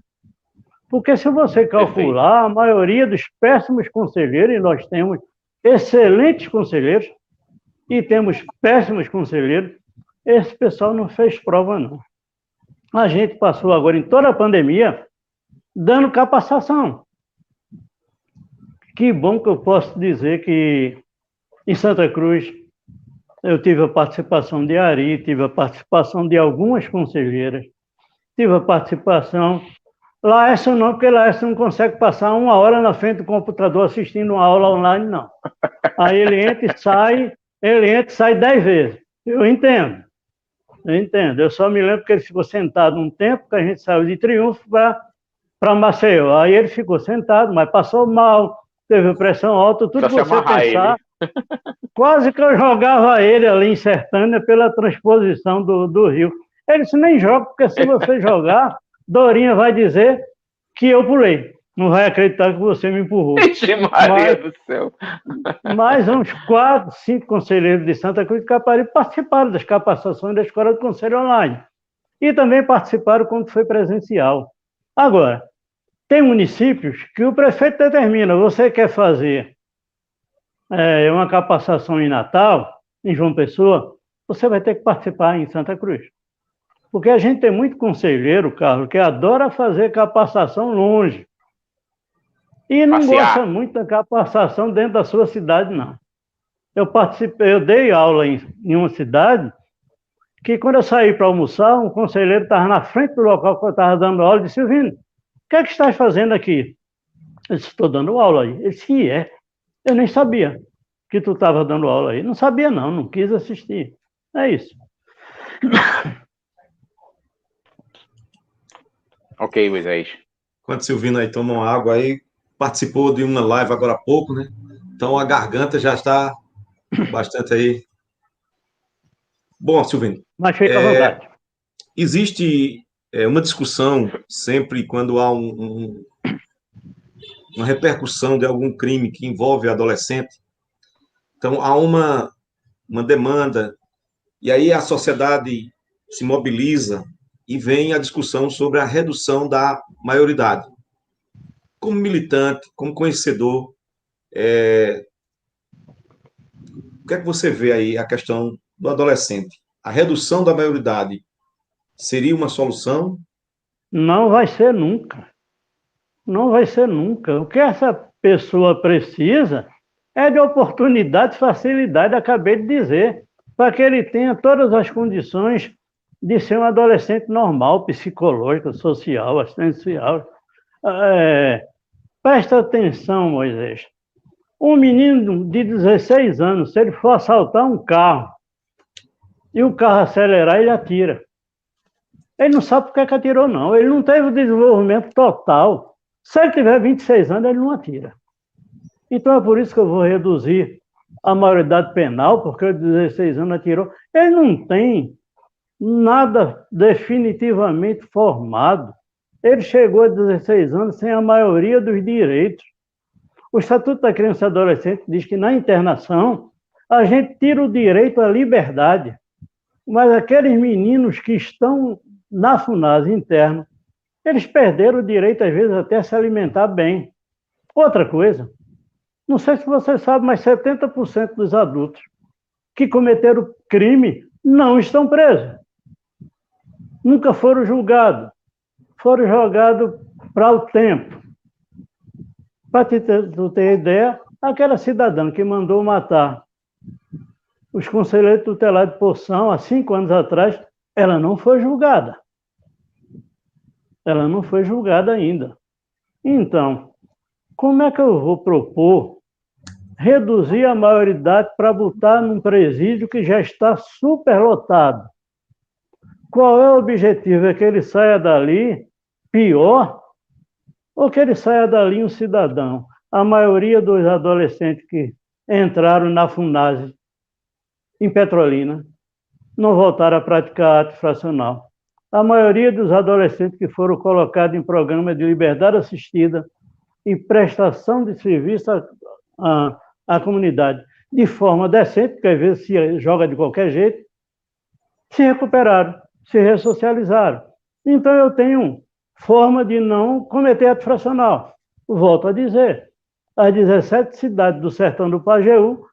Porque se você calcular, a maioria dos péssimos conselheiros, e nós temos excelentes conselheiros, e temos péssimos conselheiros, esse pessoal não fez prova, não. A gente passou agora, em toda a pandemia, dando capacitação. Que bom que eu posso dizer que em Santa Cruz eu tive a participação de Ari, tive a participação de algumas conselheiras, tive a participação... Laércio não, porque Laércio não consegue passar 1 hora na frente do computador assistindo uma aula online, não. Aí ele entra e sai 10 vezes. Eu entendo. Eu só me lembro que ele ficou sentado um tempo, que a gente saiu de Triunfo para Maceió. Aí ele ficou sentado, mas passou mal, teve pressão alta, tudo que você pensar. Quase que eu jogava ele ali em Sertânia pela transposição do rio. Ele disse, nem joga, porque se você jogar, Dorinha vai dizer que eu pulei. não vai acreditar que você me empurrou. Vixe, Maria do céu. Mas uns 4, 5 conselheiros de Santa Cruz de Caparibe participaram das capacitações da Escola de Conselho Online. E também participaram quando foi presencial. Agora, tem municípios que o prefeito determina, você quer fazer uma capacitação em Natal, em João Pessoa, você vai ter que participar em Santa Cruz. Porque a gente tem muito conselheiro, Carlos, que adora fazer capacitação longe. E não gosta muito da capacitação dentro da sua cidade, não. Eu dei aula em uma cidade que, quando eu saí para almoçar, um conselheiro estava na frente do local que eu estava dando aula e disse: Silvino, o que é que estás fazendo aqui? Eu disse: estou dando aula aí. Ele disse: eu nem sabia que tu estava dando aula aí. Não sabia, não quis assistir. É isso. Ok, Moisés. Enquanto Silvino aí toma uma água aí, participou de uma live agora há pouco, né? Então a garganta já está bastante aí. Bom, Silvino. Mas fica à vontade. Existe uma discussão sempre quando há uma repercussão de algum crime que envolve adolescente. Então há uma demanda, e aí a sociedade se mobiliza e vem a discussão sobre a redução da maioridade. Como militante, como conhecedor, o que é que você vê aí a questão do adolescente? A redução da maioridade seria uma solução? Não vai ser nunca. Não vai ser nunca. O que essa pessoa precisa é de oportunidade, facilidade, acabei de dizer, para que ele tenha todas as condições de ser um adolescente normal, psicológico, social, assistencial. Presta atenção, Moisés. Um menino de 16 anos, se ele for assaltar um carro e o carro acelerar, ele atira. Ele não sabe por que atirou, não. Ele não teve o desenvolvimento total. Se ele tiver 26 anos, ele não atira. Então é por isso que eu vou reduzir a maioridade penal, porque o 16 anos atirou. Ele não tem nada definitivamente formado. Ele chegou a 16 anos sem a maioria dos direitos. O Estatuto da Criança e Adolescente diz que na internação a gente tira o direito à liberdade, mas aqueles meninos que estão na FUNASA interno, eles perderam o direito, às vezes, até se alimentar bem. Outra coisa, não sei se você sabe, mas 70% dos adultos que cometeram crime não estão presos. Nunca foram julgados. Foram jogados para o tempo. Para tu ter ideia, aquela cidadã que mandou matar os conselheiros tutelares de Poção há 5 anos atrás, ela não foi julgada. Ela não foi julgada ainda. Então, como é que eu vou propor reduzir a maioridade para botar num presídio que já está superlotado? Qual é o objetivo? É que ele saia dali pior ou que ele saia dali um cidadão? A maioria dos adolescentes que entraram na FUNASA em Petrolina não voltaram a praticar ato infracional. A maioria dos adolescentes que foram colocados em programa de liberdade assistida e prestação de serviço à comunidade de forma decente, porque às vezes se joga de qualquer jeito, se recuperaram, se ressocializaram. Então eu tenho forma de não cometer ato infracional. Volto a dizer, as 17 cidades do sertão do Pajeú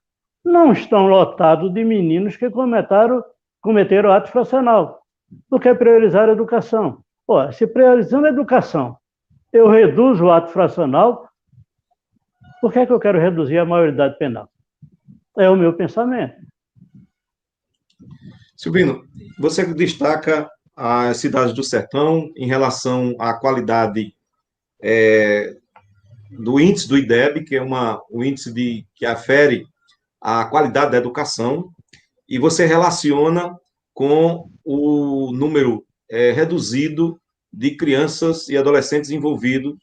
não estão lotadas de meninos que cometeram ato infracional, porque priorizaram a educação. Ora, se priorizando a educação, eu reduzo o ato infracional, por que é que eu quero reduzir a maioridade penal? É o meu pensamento. Silvino, você destaca as cidades do sertão em relação à qualidade do índice do IDEB, que é o índice que afere a qualidade da educação, e você relaciona com o número reduzido de crianças e adolescentes envolvidos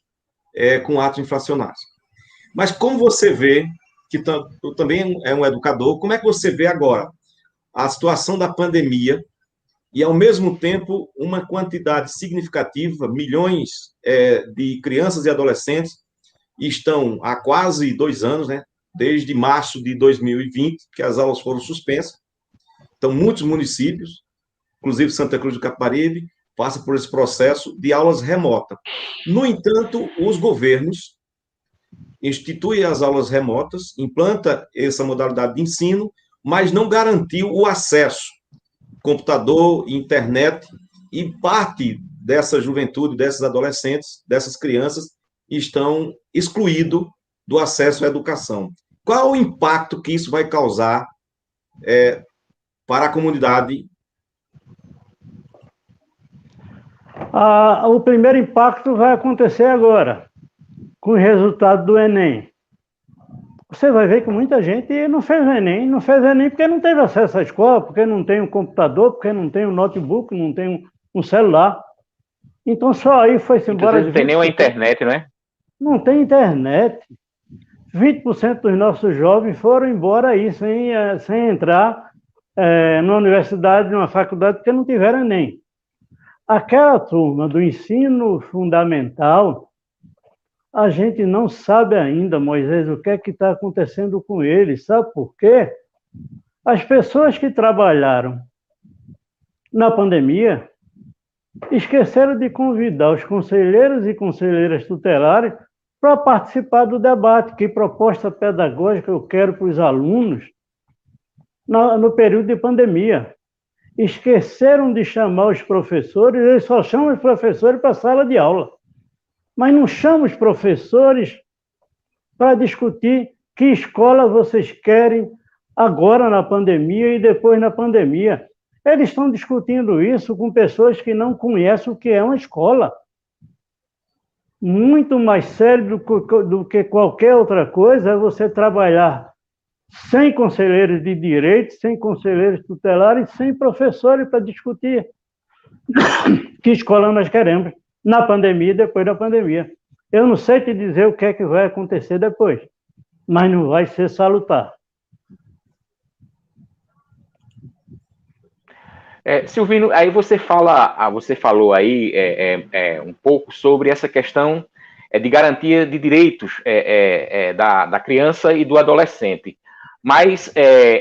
com atos infracionais. Mas como você vê, que também é um educador, como é que você vê agora a situação da pandemia e, ao mesmo tempo, uma quantidade significativa, milhões de crianças e adolescentes estão há quase 2 anos, né, desde março de 2020, que as aulas foram suspensas. Então, muitos municípios, inclusive Santa Cruz do Capibaribe, passam por esse processo de aulas remotas. No entanto, os governos instituem as aulas remotas, implanta essa modalidade de ensino, mas não garantiu o acesso, computador, internet, e parte dessa juventude, desses adolescentes, dessas crianças, estão excluídos do acesso à educação. Qual o impacto que isso vai causar para a comunidade? O primeiro impacto vai acontecer agora, com o resultado do Enem. Você vai ver que muita gente não fez Enem porque não teve acesso à escola, porque não tem um computador, porque não tem um notebook, não tem um celular. Então só aí foi-se embora. Não tem nem uma internet, né? Não tem internet. 20% dos nossos jovens foram embora aí sem entrar numa universidade, numa faculdade, porque não tiveram Enem. Aquela turma do ensino fundamental, a gente não sabe ainda, Moisés, o que é que está acontecendo com eles. Sabe por quê? As pessoas que trabalharam na pandemia esqueceram de convidar os conselheiros e conselheiras tutelares para participar do debate. Que proposta pedagógica eu quero para os alunos no período de pandemia? Esqueceram de chamar os professores, eles só chamam os professores para a sala de aula. Mas não chamam os professores para discutir que escola vocês querem agora na pandemia e depois na pandemia. Eles estão discutindo isso com pessoas que não conhecem o que é uma escola. Muito mais sério do que qualquer outra coisa é você trabalhar sem conselheiros de direito, sem conselheiros tutelares, sem professores para discutir que escola nós queremos na pandemia e depois da pandemia. Eu não sei te dizer o que é que vai acontecer depois, mas não vai ser salutar. Silvino, aí você falou aí um pouco sobre essa questão de garantia de direitos da criança e do adolescente. Mas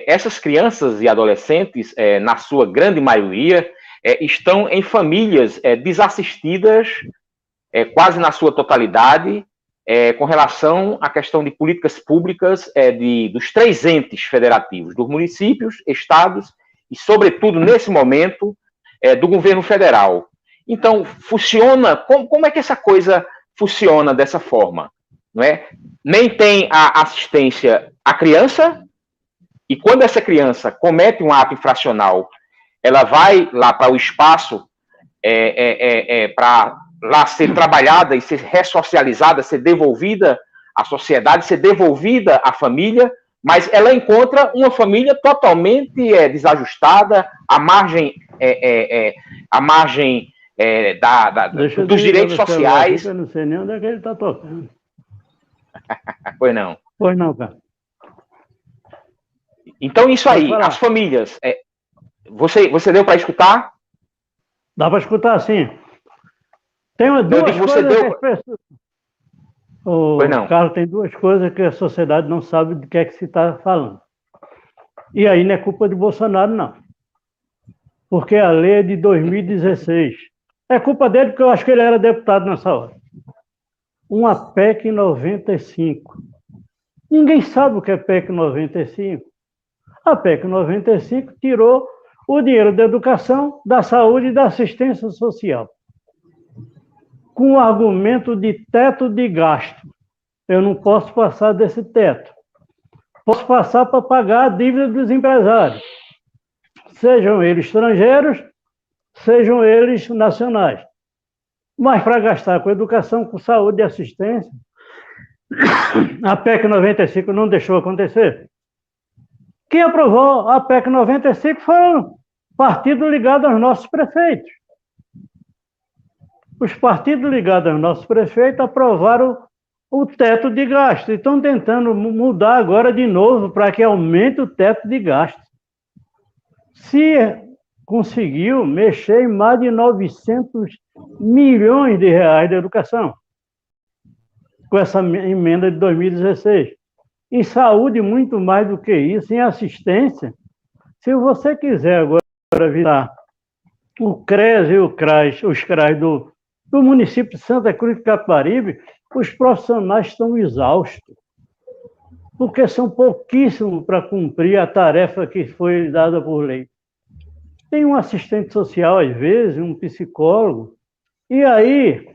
essas crianças e adolescentes, na sua grande maioria, estão em famílias desassistidas, quase na sua totalidade, com relação à questão de políticas públicas dos 3 entes federativos, dos municípios, estados e, sobretudo, nesse momento, do governo federal. Então, funciona... Como é que essa coisa funciona dessa forma? Não é? Nem tem a assistência à criança, e quando essa criança comete um ato infracional, ela vai lá para o espaço para lá ser trabalhada e ser ressocializada, ser devolvida à sociedade, ser devolvida à família, mas ela encontra uma família totalmente desajustada, à margem dos direitos sociais. Eu não sei nem onde é que ele está tocando. Pois não. Pois não, cara. Então, isso aí, as famílias... Você deu para escutar? Dá para escutar, sim. Tem duas coisas que as pessoas... Carlos, tem 2 coisas que a sociedade não sabe do que é que se está falando. E aí não é culpa de Bolsonaro, não. Porque a lei é de 2016. É culpa dele porque eu acho que ele era deputado nessa hora. Uma PEC 95. Ninguém sabe o que é PEC 95. A PEC 95 tirou o dinheiro da educação, da saúde e da assistência social, com o argumento de teto de gasto. Eu não posso passar desse teto. Posso passar para pagar a dívida dos empresários, sejam eles estrangeiros, sejam eles nacionais. Mas para gastar com educação, com saúde e assistência, a PEC 95 não deixou acontecer. Quem aprovou a PEC 95 foram partidos ligados aos nossos prefeitos. Os partidos ligados aos nossos prefeitos aprovaram o teto de gasto e estão tentando mudar agora de novo para que aumente o teto de gasto. Se conseguiu mexer em mais de 900 milhões de reais da educação, com essa emenda de 2016. Em saúde, muito mais do que isso, em assistência. Se você quiser agora visitar o CRES e o CRAS, os CRAS do município de Santa Cruz de Capibaribe, os profissionais estão exaustos, porque são pouquíssimos para cumprir a tarefa que foi dada por lei. Tem um assistente social, às vezes, um psicólogo, e aí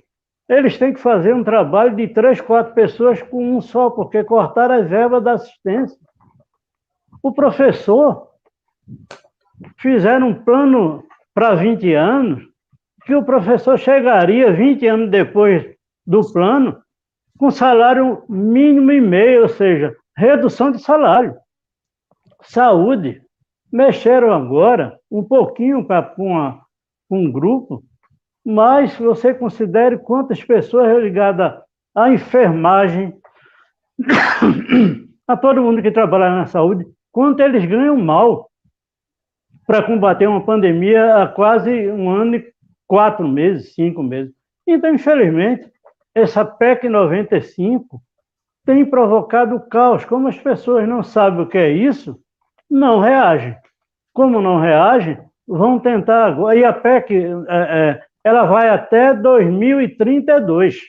eles têm que fazer um trabalho de 3, 4 pessoas com um só, porque cortaram as verbas da assistência. O professor fizeram um plano para 20 anos, que o professor chegaria 20 anos depois do plano com salário mínimo e meio, ou seja, redução de salário. Saúde, mexeram agora um pouquinho para um grupo, mas você considere quantas pessoas ligadas à enfermagem, a todo mundo que trabalha na saúde, quanto eles ganham mal para combater uma pandemia há quase 1 ano e 4 meses, 5 meses. Então, infelizmente, essa PEC 95 tem provocado caos. Como as pessoas não sabem o que é isso, não reagem. Como não reagem, vão tentar agora. E a PEC ela vai até 2032.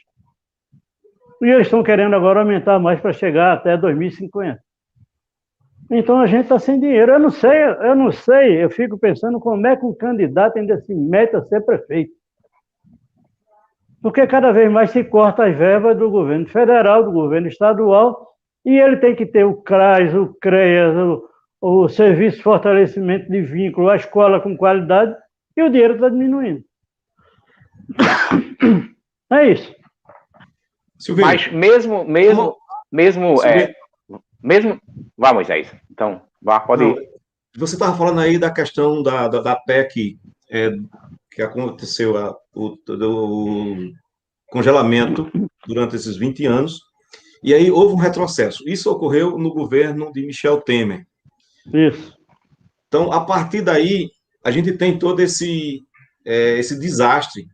E eles estão querendo agora aumentar mais para chegar até 2050. Então a gente está sem dinheiro. Eu não sei, eu fico pensando como é que um candidato ainda se mete a ser prefeito. Porque cada vez mais se corta as verbas do governo federal, do governo estadual, e ele tem que ter o CRAS, o CREAS, o Serviço de Fortalecimento de Vínculo, a escola com qualidade, e o dinheiro está diminuindo. É isso. Silvino. Mas mesmo... Vá, Moisés. Então, vá, pode ir. Você estava falando aí da questão da PEC, que aconteceu do congelamento durante esses 20 anos, e aí houve um retrocesso. Isso ocorreu no governo de Michel Temer. Isso. Então, a partir daí, a gente tem todo esse desastre.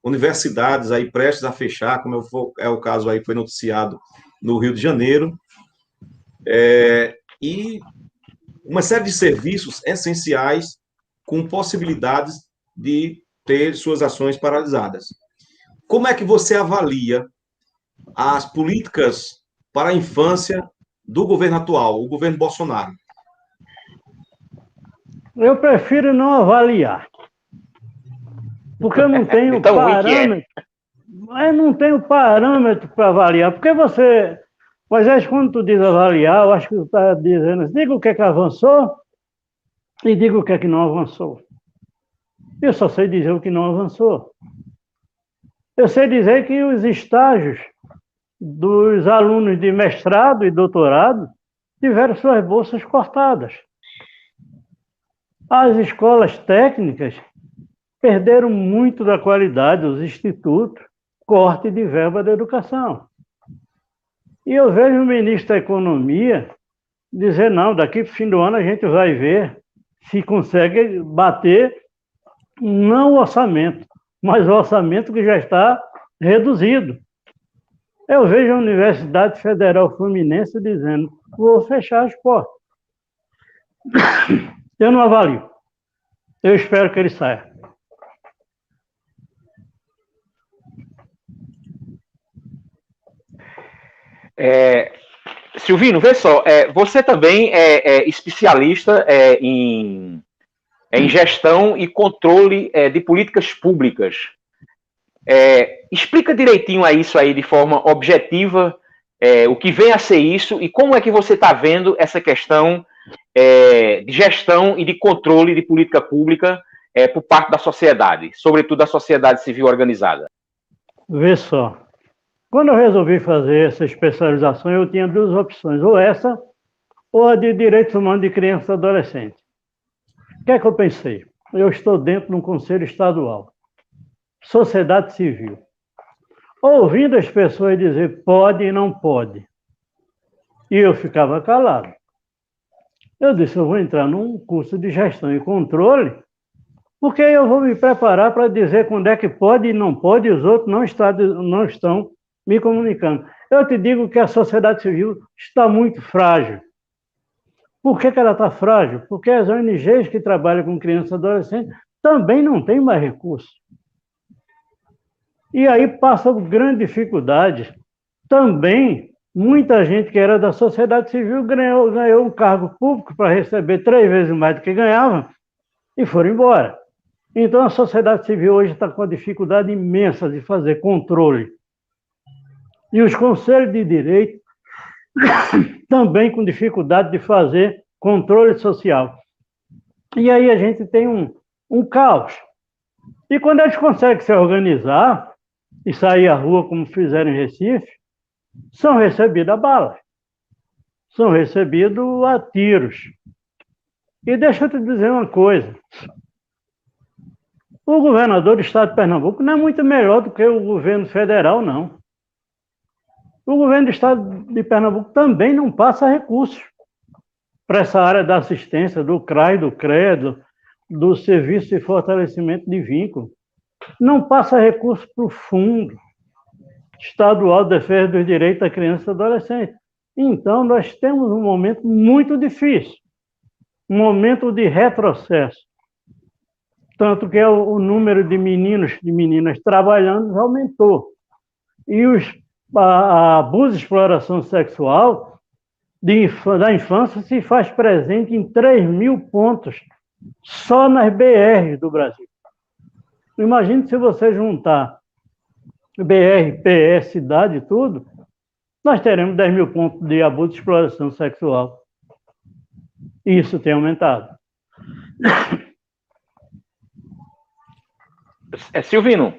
Universidades aí prestes a fechar, como é o caso aí, foi noticiado no Rio de Janeiro, e uma série de serviços essenciais com possibilidades de ter suas ações paralisadas. Como é que você avalia as políticas para a infância do governo atual, o governo Bolsonaro? Eu prefiro não avaliar. Porque eu não tenho então, parâmetro. Mas não tenho parâmetro para avaliar. Porque você... Mas quando tu diz avaliar, eu acho que tu está dizendo assim, diga o que é que avançou e diga o que é que não avançou. Eu só sei dizer o que não avançou. Eu sei dizer que os estágios dos alunos de mestrado e doutorado tiveram suas bolsas cortadas. As escolas técnicas perderam muito da qualidade, os institutos, corte de verba da educação. E eu vejo o ministro da Economia dizer, não, daqui para o fim do ano a gente vai ver se consegue bater não o orçamento, mas o orçamento que já está reduzido. Eu vejo a Universidade Federal Fluminense dizendo, vou fechar as portas. Eu não avalio. Eu espero que ele saia. Silvino, vê só, você também é especialista em gestão e controle de políticas públicas. Explica direitinho isso aí de forma objetiva, o que vem a ser isso e como é que você está vendo essa questão de gestão e de controle de política pública por parte da sociedade, sobretudo da sociedade civil organizada. Vê só. Quando eu resolvi fazer essa especialização, eu tinha 2 opções, ou essa, ou a de Direitos Humanos de Criança e Adolescente. O que é que eu pensei? Eu estou dentro de um conselho estadual, sociedade civil, ouvindo as pessoas dizer pode e não pode. E eu ficava calado. Eu disse, eu vou entrar num curso de gestão e controle Porque eu vou me preparar para dizer quando é que pode e não pode, e os outros não estão me comunicando. Eu te digo que a sociedade civil está muito frágil. Por que ela está frágil? Porque as ONGs que trabalham com crianças e adolescentes também não têm mais recursos. E aí passam grandes dificuldades. Também, muita gente que era da sociedade civil ganhou um cargo público para receber 3 vezes mais do que ganhava e foram embora. Então, a sociedade civil hoje está com uma dificuldade imensa de fazer controle. E os conselhos de direito também com dificuldade de fazer controle social. E aí a gente tem um caos. E quando eles conseguem se organizar e sair à rua, como fizeram em Recife, são recebidos a bala, são recebidos a tiros. E deixa eu te dizer uma coisa, o governador do estado de Pernambuco não é muito melhor do que o governo federal, não. O governo do estado de Pernambuco também não passa recursos para essa área da assistência, do CRAI, do CREDO, do Serviço de Fortalecimento de Vínculo. Não passa recurso para o Fundo Estadual de Defesa dos Direitos da Criança e Adolescente. Então, nós temos um momento muito difícil, um momento de retrocesso. Tanto que o número de meninos e meninas trabalhando aumentou. E a abuso e exploração sexual da infância se faz presente em 3.000 pontos só nas BRs do Brasil. Imagine se você juntar BR, PS, cidade e tudo, nós teremos 10.000 pontos de abuso e exploração sexual. E isso tem aumentado. Silvino,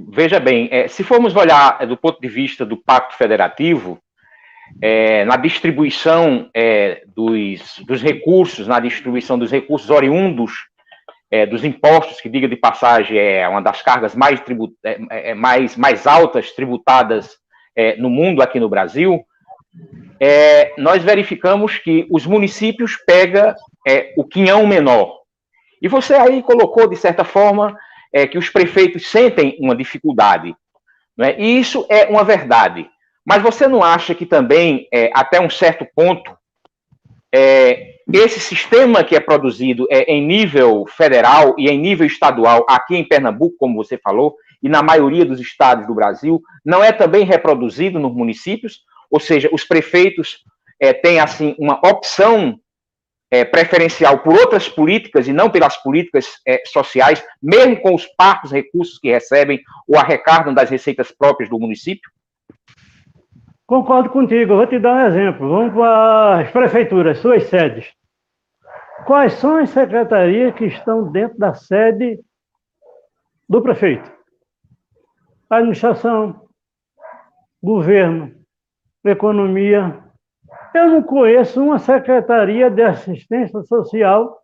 veja bem, se formos olhar do ponto de vista do Pacto Federativo, na distribuição dos recursos, na distribuição dos recursos oriundos dos impostos, que, diga de passagem, é uma das cargas mais altas tributadas no mundo, aqui no Brasil, nós verificamos que os municípios pegam o quinhão menor. E você aí colocou, de certa forma, que os prefeitos sentem uma dificuldade, né? E isso é uma verdade. Mas você não acha que também, até um certo ponto, esse sistema que é produzido em nível federal e em nível estadual, aqui em Pernambuco, como você falou, e na maioria dos estados do Brasil, não é também reproduzido nos municípios? Ou seja, os prefeitos têm, assim, uma opção preferencial por outras políticas e não pelas políticas sociais, mesmo com os parcos recursos que recebem ou arrecadam das receitas próprias do município? Concordo contigo, eu vou te dar um exemplo. Vamos para as prefeituras, suas sedes. Quais são as secretarias que estão dentro da sede do prefeito? Administração, governo, economia. Eu não conheço uma secretaria de assistência social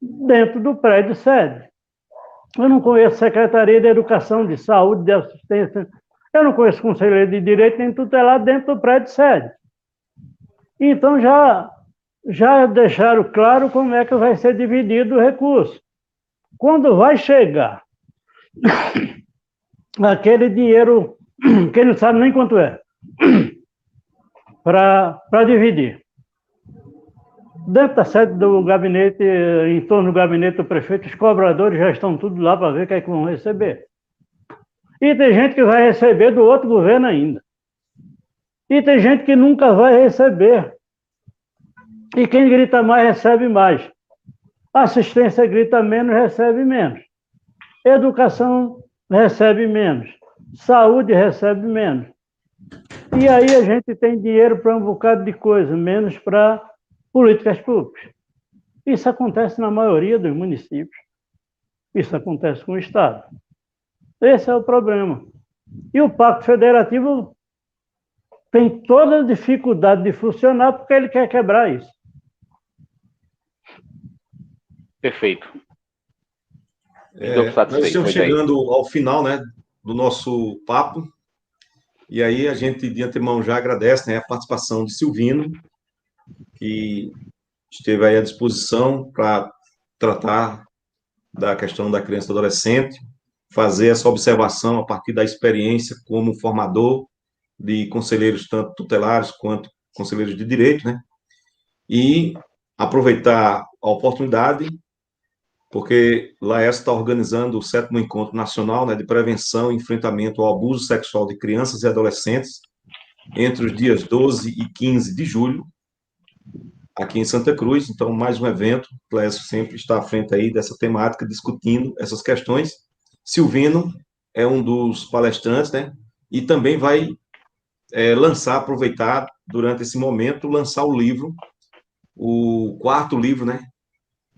dentro do prédio sede. Eu não conheço secretaria de educação, de saúde, de assistência. Eu não conheço conselheiro de direito nem tutelado dentro do prédio sede. Então, já deixaram claro como é que vai ser dividido o recurso. Quando vai chegar aquele dinheiro que ele não sabe nem quanto é, para dividir. Dentro da sede do gabinete, em torno do gabinete do prefeito, os cobradores já estão tudo lá para ver o que é que vão receber. E tem gente que vai receber do outro governo ainda. E tem gente que nunca vai receber. E quem grita mais, recebe mais. Assistência grita menos, recebe menos. Educação recebe menos. Saúde recebe menos. E aí a gente tem dinheiro para um bocado de coisa, menos para políticas públicas. Isso acontece na maioria dos municípios. Isso acontece com o Estado. Esse é o problema. E o Pacto Federativo tem toda a dificuldade de funcionar porque ele quer quebrar isso. Perfeito. Nós estamos chegando ao final, né, do nosso papo. E aí a gente, de antemão, já agradece, né, a participação de Silvino, que esteve aí à disposição para tratar da questão da criança e do adolescente, fazer essa observação a partir da experiência como formador de conselheiros tanto tutelares quanto conselheiros de direito, né? E aproveitar a oportunidade, porque Laércio está organizando o 7º Encontro Nacional, né, de Prevenção e Enfrentamento ao Abuso Sexual de Crianças e Adolescentes, entre os dias 12 e 15 de julho, aqui em Santa Cruz. Então, mais um evento. Laércio sempre está à frente aí dessa temática, discutindo essas questões. Silvino é um dos palestrantes, né? E também vai lançar, aproveitar durante esse momento, lançar o livro, o 4º livro, né?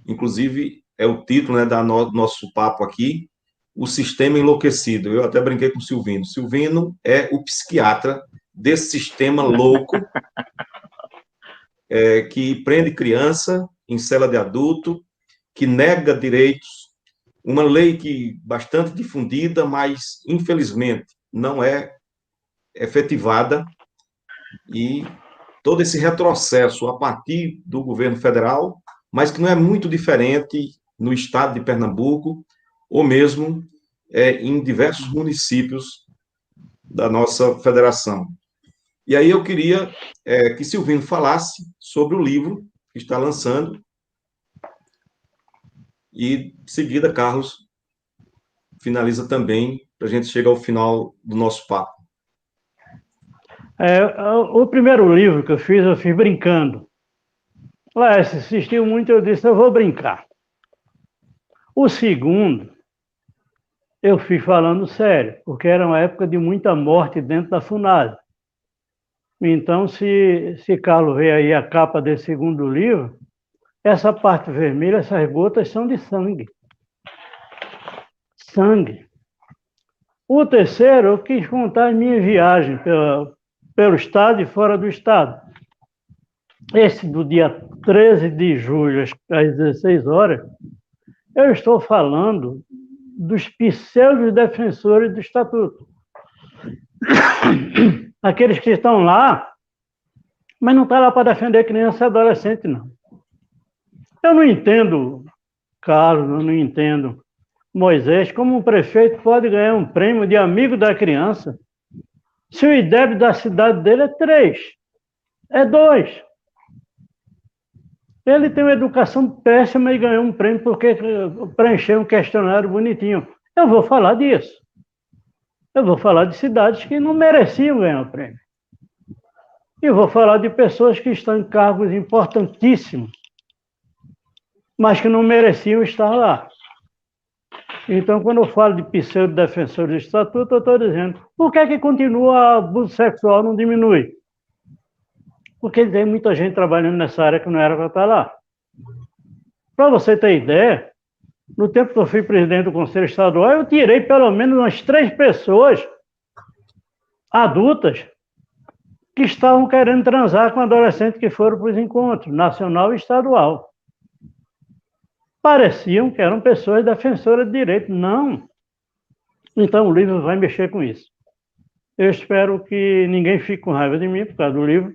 Inclusive, é o título, né, do nosso papo aqui, O Sistema Enlouquecido. Eu até brinquei com o Silvino. Silvino é o psiquiatra desse sistema louco que prende criança em cela de adulto, que nega direitos, uma lei que bastante difundida, mas, infelizmente, não é efetivada, e todo esse retrocesso a partir do governo federal, mas que não é muito diferente no estado de Pernambuco, ou mesmo em diversos municípios da nossa federação. E aí eu queria que Silvino falasse sobre o livro que está lançando, e, em seguida, Carlos finaliza também, para a gente chegar ao final do nosso papo. O primeiro livro que eu fiz brincando. Laércio insistiu muito, eu disse, eu vou brincar. O segundo, eu fiz falando sério, porque era uma época de muita morte dentro da FUNASA. Então, se Carlos vê aí a capa desse segundo livro, essa parte vermelha, essas gotas são de sangue. Sangue. O terceiro, eu quis contar as minhas viagens pelo estado e fora do estado. Esse do dia 13 de julho, às 16 horas, eu estou falando dos pseudos defensores do Estatuto. Aqueles que estão lá, mas não estão lá para defender criança e adolescente, não. Eu não entendo, Carlos, eu não entendo Moisés, como um prefeito pode ganhar um prêmio de amigo da criança se o IDEB da cidade dele é 3, é 2. Ele tem uma educação péssima e ganhou um prêmio porque preencheu um questionário bonitinho. Eu vou falar disso. Eu vou falar de cidades que não mereciam ganhar o prêmio. E vou falar de pessoas que estão em cargos importantíssimos, mas que não mereciam estar lá. Então, quando eu falo de pseudo-defensores do Estatuto, eu estou dizendo, por que continua o abuso sexual, não diminui? Porque tem muita gente trabalhando nessa área que não era para estar lá. Para você ter ideia, no tempo que eu fui presidente do Conselho Estadual, eu tirei pelo menos umas 3 pessoas adultas que estavam querendo transar com adolescentes que foram para os encontros, nacional e estadual. Pareciam que eram pessoas defensoras de direito. Não. Então o livro vai mexer com isso. Eu espero que ninguém fique com raiva de mim por causa do livro,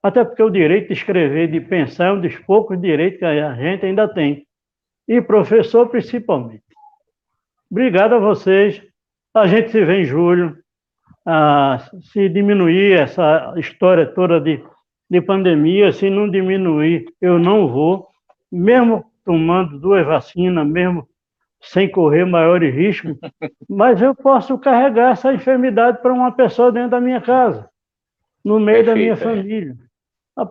até porque o direito de escrever, de pensar, é um dos poucos direitos que a gente ainda tem. E professor, principalmente. Obrigado a vocês. A gente se vê em julho. Se diminuir essa história toda de pandemia, se não diminuir, eu não vou, mesmo tomando 2 vacinas, mesmo sem correr maiores riscos, mas eu posso carregar essa enfermidade para uma pessoa dentro da minha casa, no meio da minha família.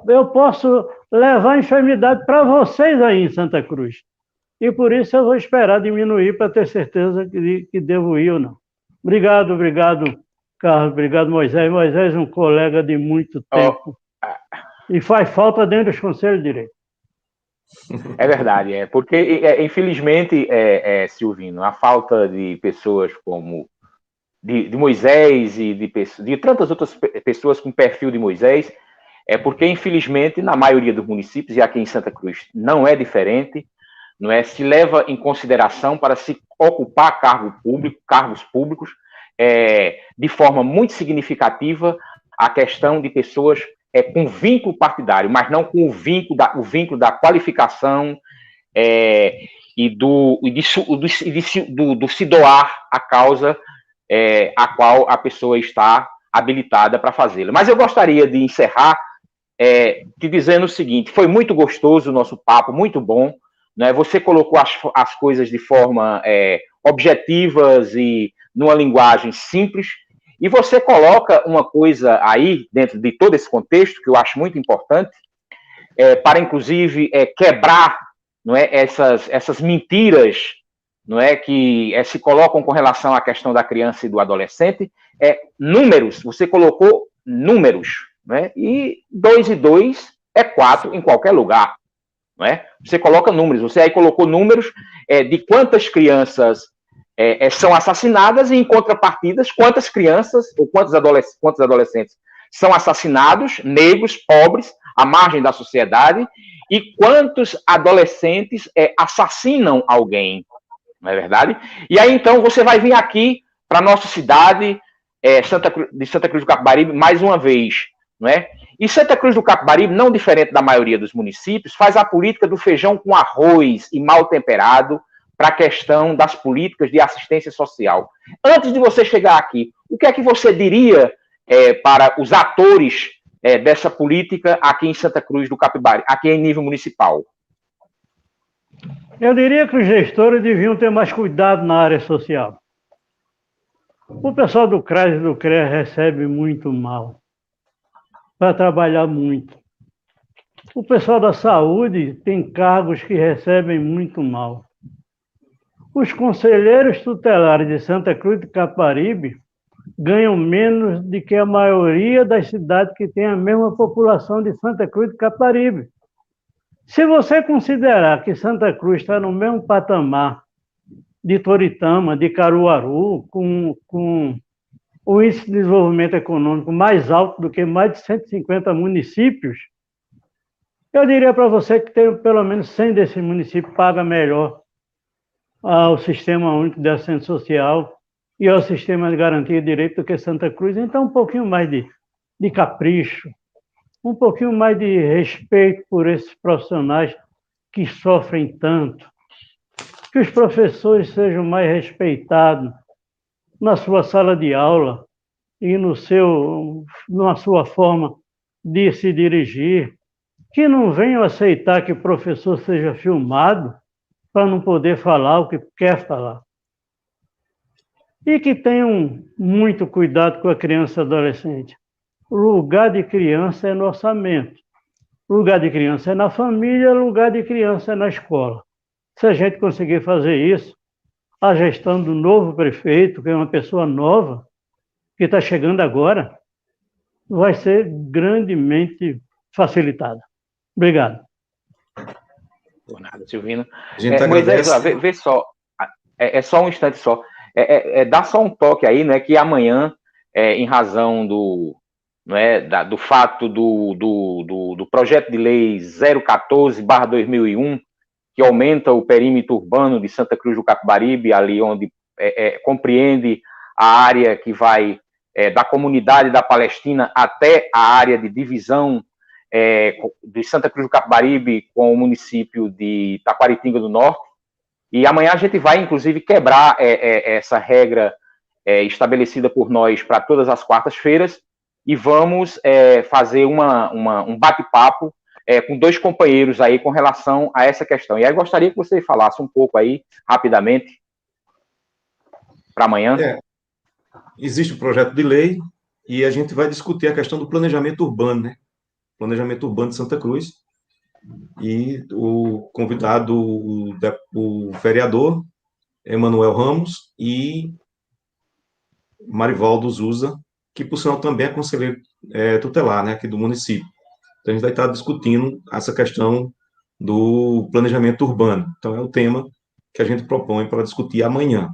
Eu posso levar a enfermidade para vocês aí em Santa Cruz. E por isso eu vou esperar diminuir para ter certeza que devo ir ou não. Obrigado, Carlos. Obrigado, Moisés. Moisés é um colega de muito tempo. E faz falta dentro dos conselhos de direito. É verdade, porque, infelizmente, Silvino, a falta de pessoas como de Moisés e de tantas outras pessoas com perfil de Moisés, é porque, infelizmente, na maioria dos municípios, e aqui em Santa Cruz não é diferente, não é? Se leva em consideração para se ocupar cargos públicos, de forma muito significativa, a questão de pessoas com vínculo partidário, mas não com o vínculo da qualificação do se doar à causa a qual a pessoa está habilitada para fazê-la. Mas eu gostaria de encerrar te dizendo o seguinte: foi muito gostoso o nosso papo, muito bom, né? Você colocou as coisas de forma objetivas e numa linguagem simples, e você coloca uma coisa aí, dentro de todo esse contexto, que eu acho muito importante, para, inclusive, quebrar, não é, essas mentiras, não é, que se colocam com relação à questão da criança e do adolescente, números, você colocou números, não é? E 2 e 2 é 4 em qualquer lugar, não é? Você coloca números, você aí colocou números de quantas crianças são assassinadas e, em contrapartidas, quantas crianças ou quantos adolescentes são assassinados, negros, pobres, à margem da sociedade, e quantos adolescentes assassinam alguém, não é verdade? E aí, então, você vai vir aqui para a nossa cidade de Santa Cruz do Capibaribe, mais uma vez, não é? E Santa Cruz do Capibaribe, não diferente da maioria dos municípios, faz a política do feijão com arroz e mal temperado para a questão das políticas de assistência social. Antes de você chegar aqui, o que é que você diria para os atores dessa política aqui em Santa Cruz do Capibaribe, aqui em nível municipal? Eu diria que os gestores deviam ter mais cuidado na área social. O pessoal do CRAS e do CREA recebe muito mal, para trabalhar muito. O pessoal da saúde tem cargos que recebem muito mal. Os conselheiros tutelares de Santa Cruz do Capibaribe ganham menos do que a maioria das cidades que têm a mesma população de Santa Cruz do Capibaribe. Se você considerar que Santa Cruz está no mesmo patamar de Toritama, de Caruaru, com o índice de desenvolvimento econômico mais alto do que mais de 150 municípios, eu diria para você que tem pelo menos 100 desses municípios paga melhor ao Sistema Único de Assistência Social e ao Sistema de Garantia de Direito do que Santa Cruz. Então, um pouquinho mais de capricho, um pouquinho mais de respeito por esses profissionais que sofrem tanto, que os professores sejam mais respeitados na sua sala de aula e na sua forma de se dirigir, que não venham aceitar que o professor seja filmado para não poder falar o que quer falar. E que tenham muito cuidado com a criança e adolescente. O lugar de criança é no orçamento. O lugar de criança é na família, o lugar de criança é na escola. Se a gente conseguir fazer isso, a gestão do novo prefeito, que é uma pessoa nova, que está chegando agora, vai ser grandemente facilitada. Obrigado. Por nada, Silvino. Moisés, vê só, só um instante só. Dá só um toque aí, né, que amanhã, em razão do fato do projeto de lei 014/2001, que aumenta o perímetro urbano de Santa Cruz do Capibaribe, ali onde compreende a área que vai da comunidade da Palestina até a área de divisão de Santa Cruz do Capibaribe com o município de Taquaritinga do Norte. E amanhã a gente vai, inclusive, quebrar essa regra estabelecida por nós para todas as quartas-feiras e vamos fazer um bate-papo com 2 companheiros aí com relação a essa questão. E aí gostaria que você falasse um pouco aí, rapidamente, para amanhã. Existe um projeto de lei e a gente vai discutir a questão do planejamento urbano, né? Planejamento urbano de Santa Cruz. E o convidado, o vereador Emanuel Ramos e Marivaldo Zusa, que, por sinal, também é conselheiro tutelar, né, aqui do município. Então, a gente vai estar discutindo essa questão do planejamento urbano. Então, é o tema que a gente propõe para discutir amanhã.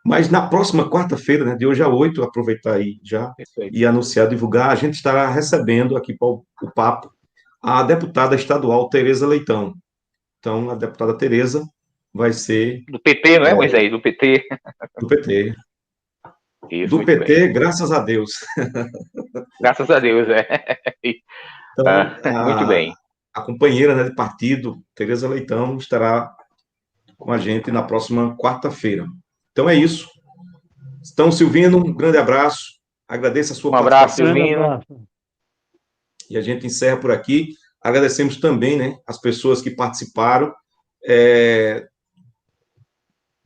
Mas na próxima quarta-feira, né, de hoje a 8, aproveitar aí já e anunciar, divulgar, a gente estará recebendo aqui para o papo a deputada estadual Tereza Leitão. Então, a deputada Tereza vai ser... Do PT, não é, Moisés? Do PT. Do PT. Isso, do PT, bem. Graças a Deus. Graças a Deus, Então, muito bem. a companheira, né, de partido, Tereza Leitão, estará com a gente na próxima quarta-feira. Então é isso. Então, Silvino, um grande abraço. Agradeço a sua abraço, participação. Silvino. E a gente encerra por aqui. Agradecemos também, né, as pessoas que participaram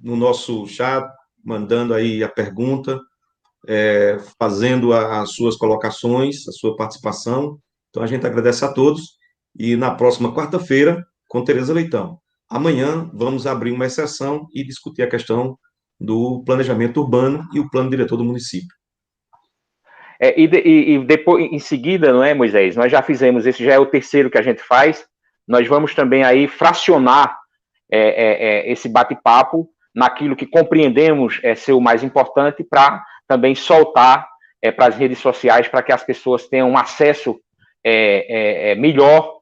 no nosso chat, mandando aí a pergunta, fazendo as suas colocações, a sua participação. Então, a gente agradece a todos. E na próxima quarta-feira, com Tereza Leitão. Amanhã, vamos abrir uma exceção e discutir a questão do planejamento urbano e o plano diretor do município. E depois, em seguida, não é, Moisés? Nós já fizemos, esse já é o terceiro que a gente faz. Nós vamos também aí fracionar esse bate-papo naquilo que compreendemos ser o mais importante, para também soltar para as redes sociais, para que as pessoas tenham um acesso melhor,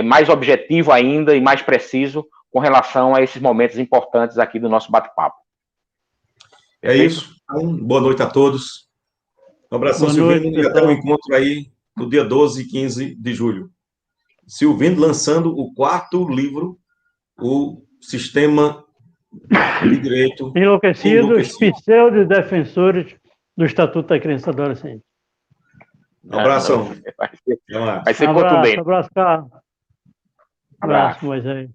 mais objetivo ainda e mais preciso com relação a esses momentos importantes aqui do nosso bate-papo. É isso. Então, boa noite a todos. Um abração, Silvino, e até o encontro aí no dia 12 e 15 de julho. Silvino lançando o 4º livro, o Sistema de Direito Enlouquecidos, pseudo-defensores do Estatuto da Criança e Adolescente. Um abração. Vai ser contundente. Abraço, Carlos. Abraço, Moisés.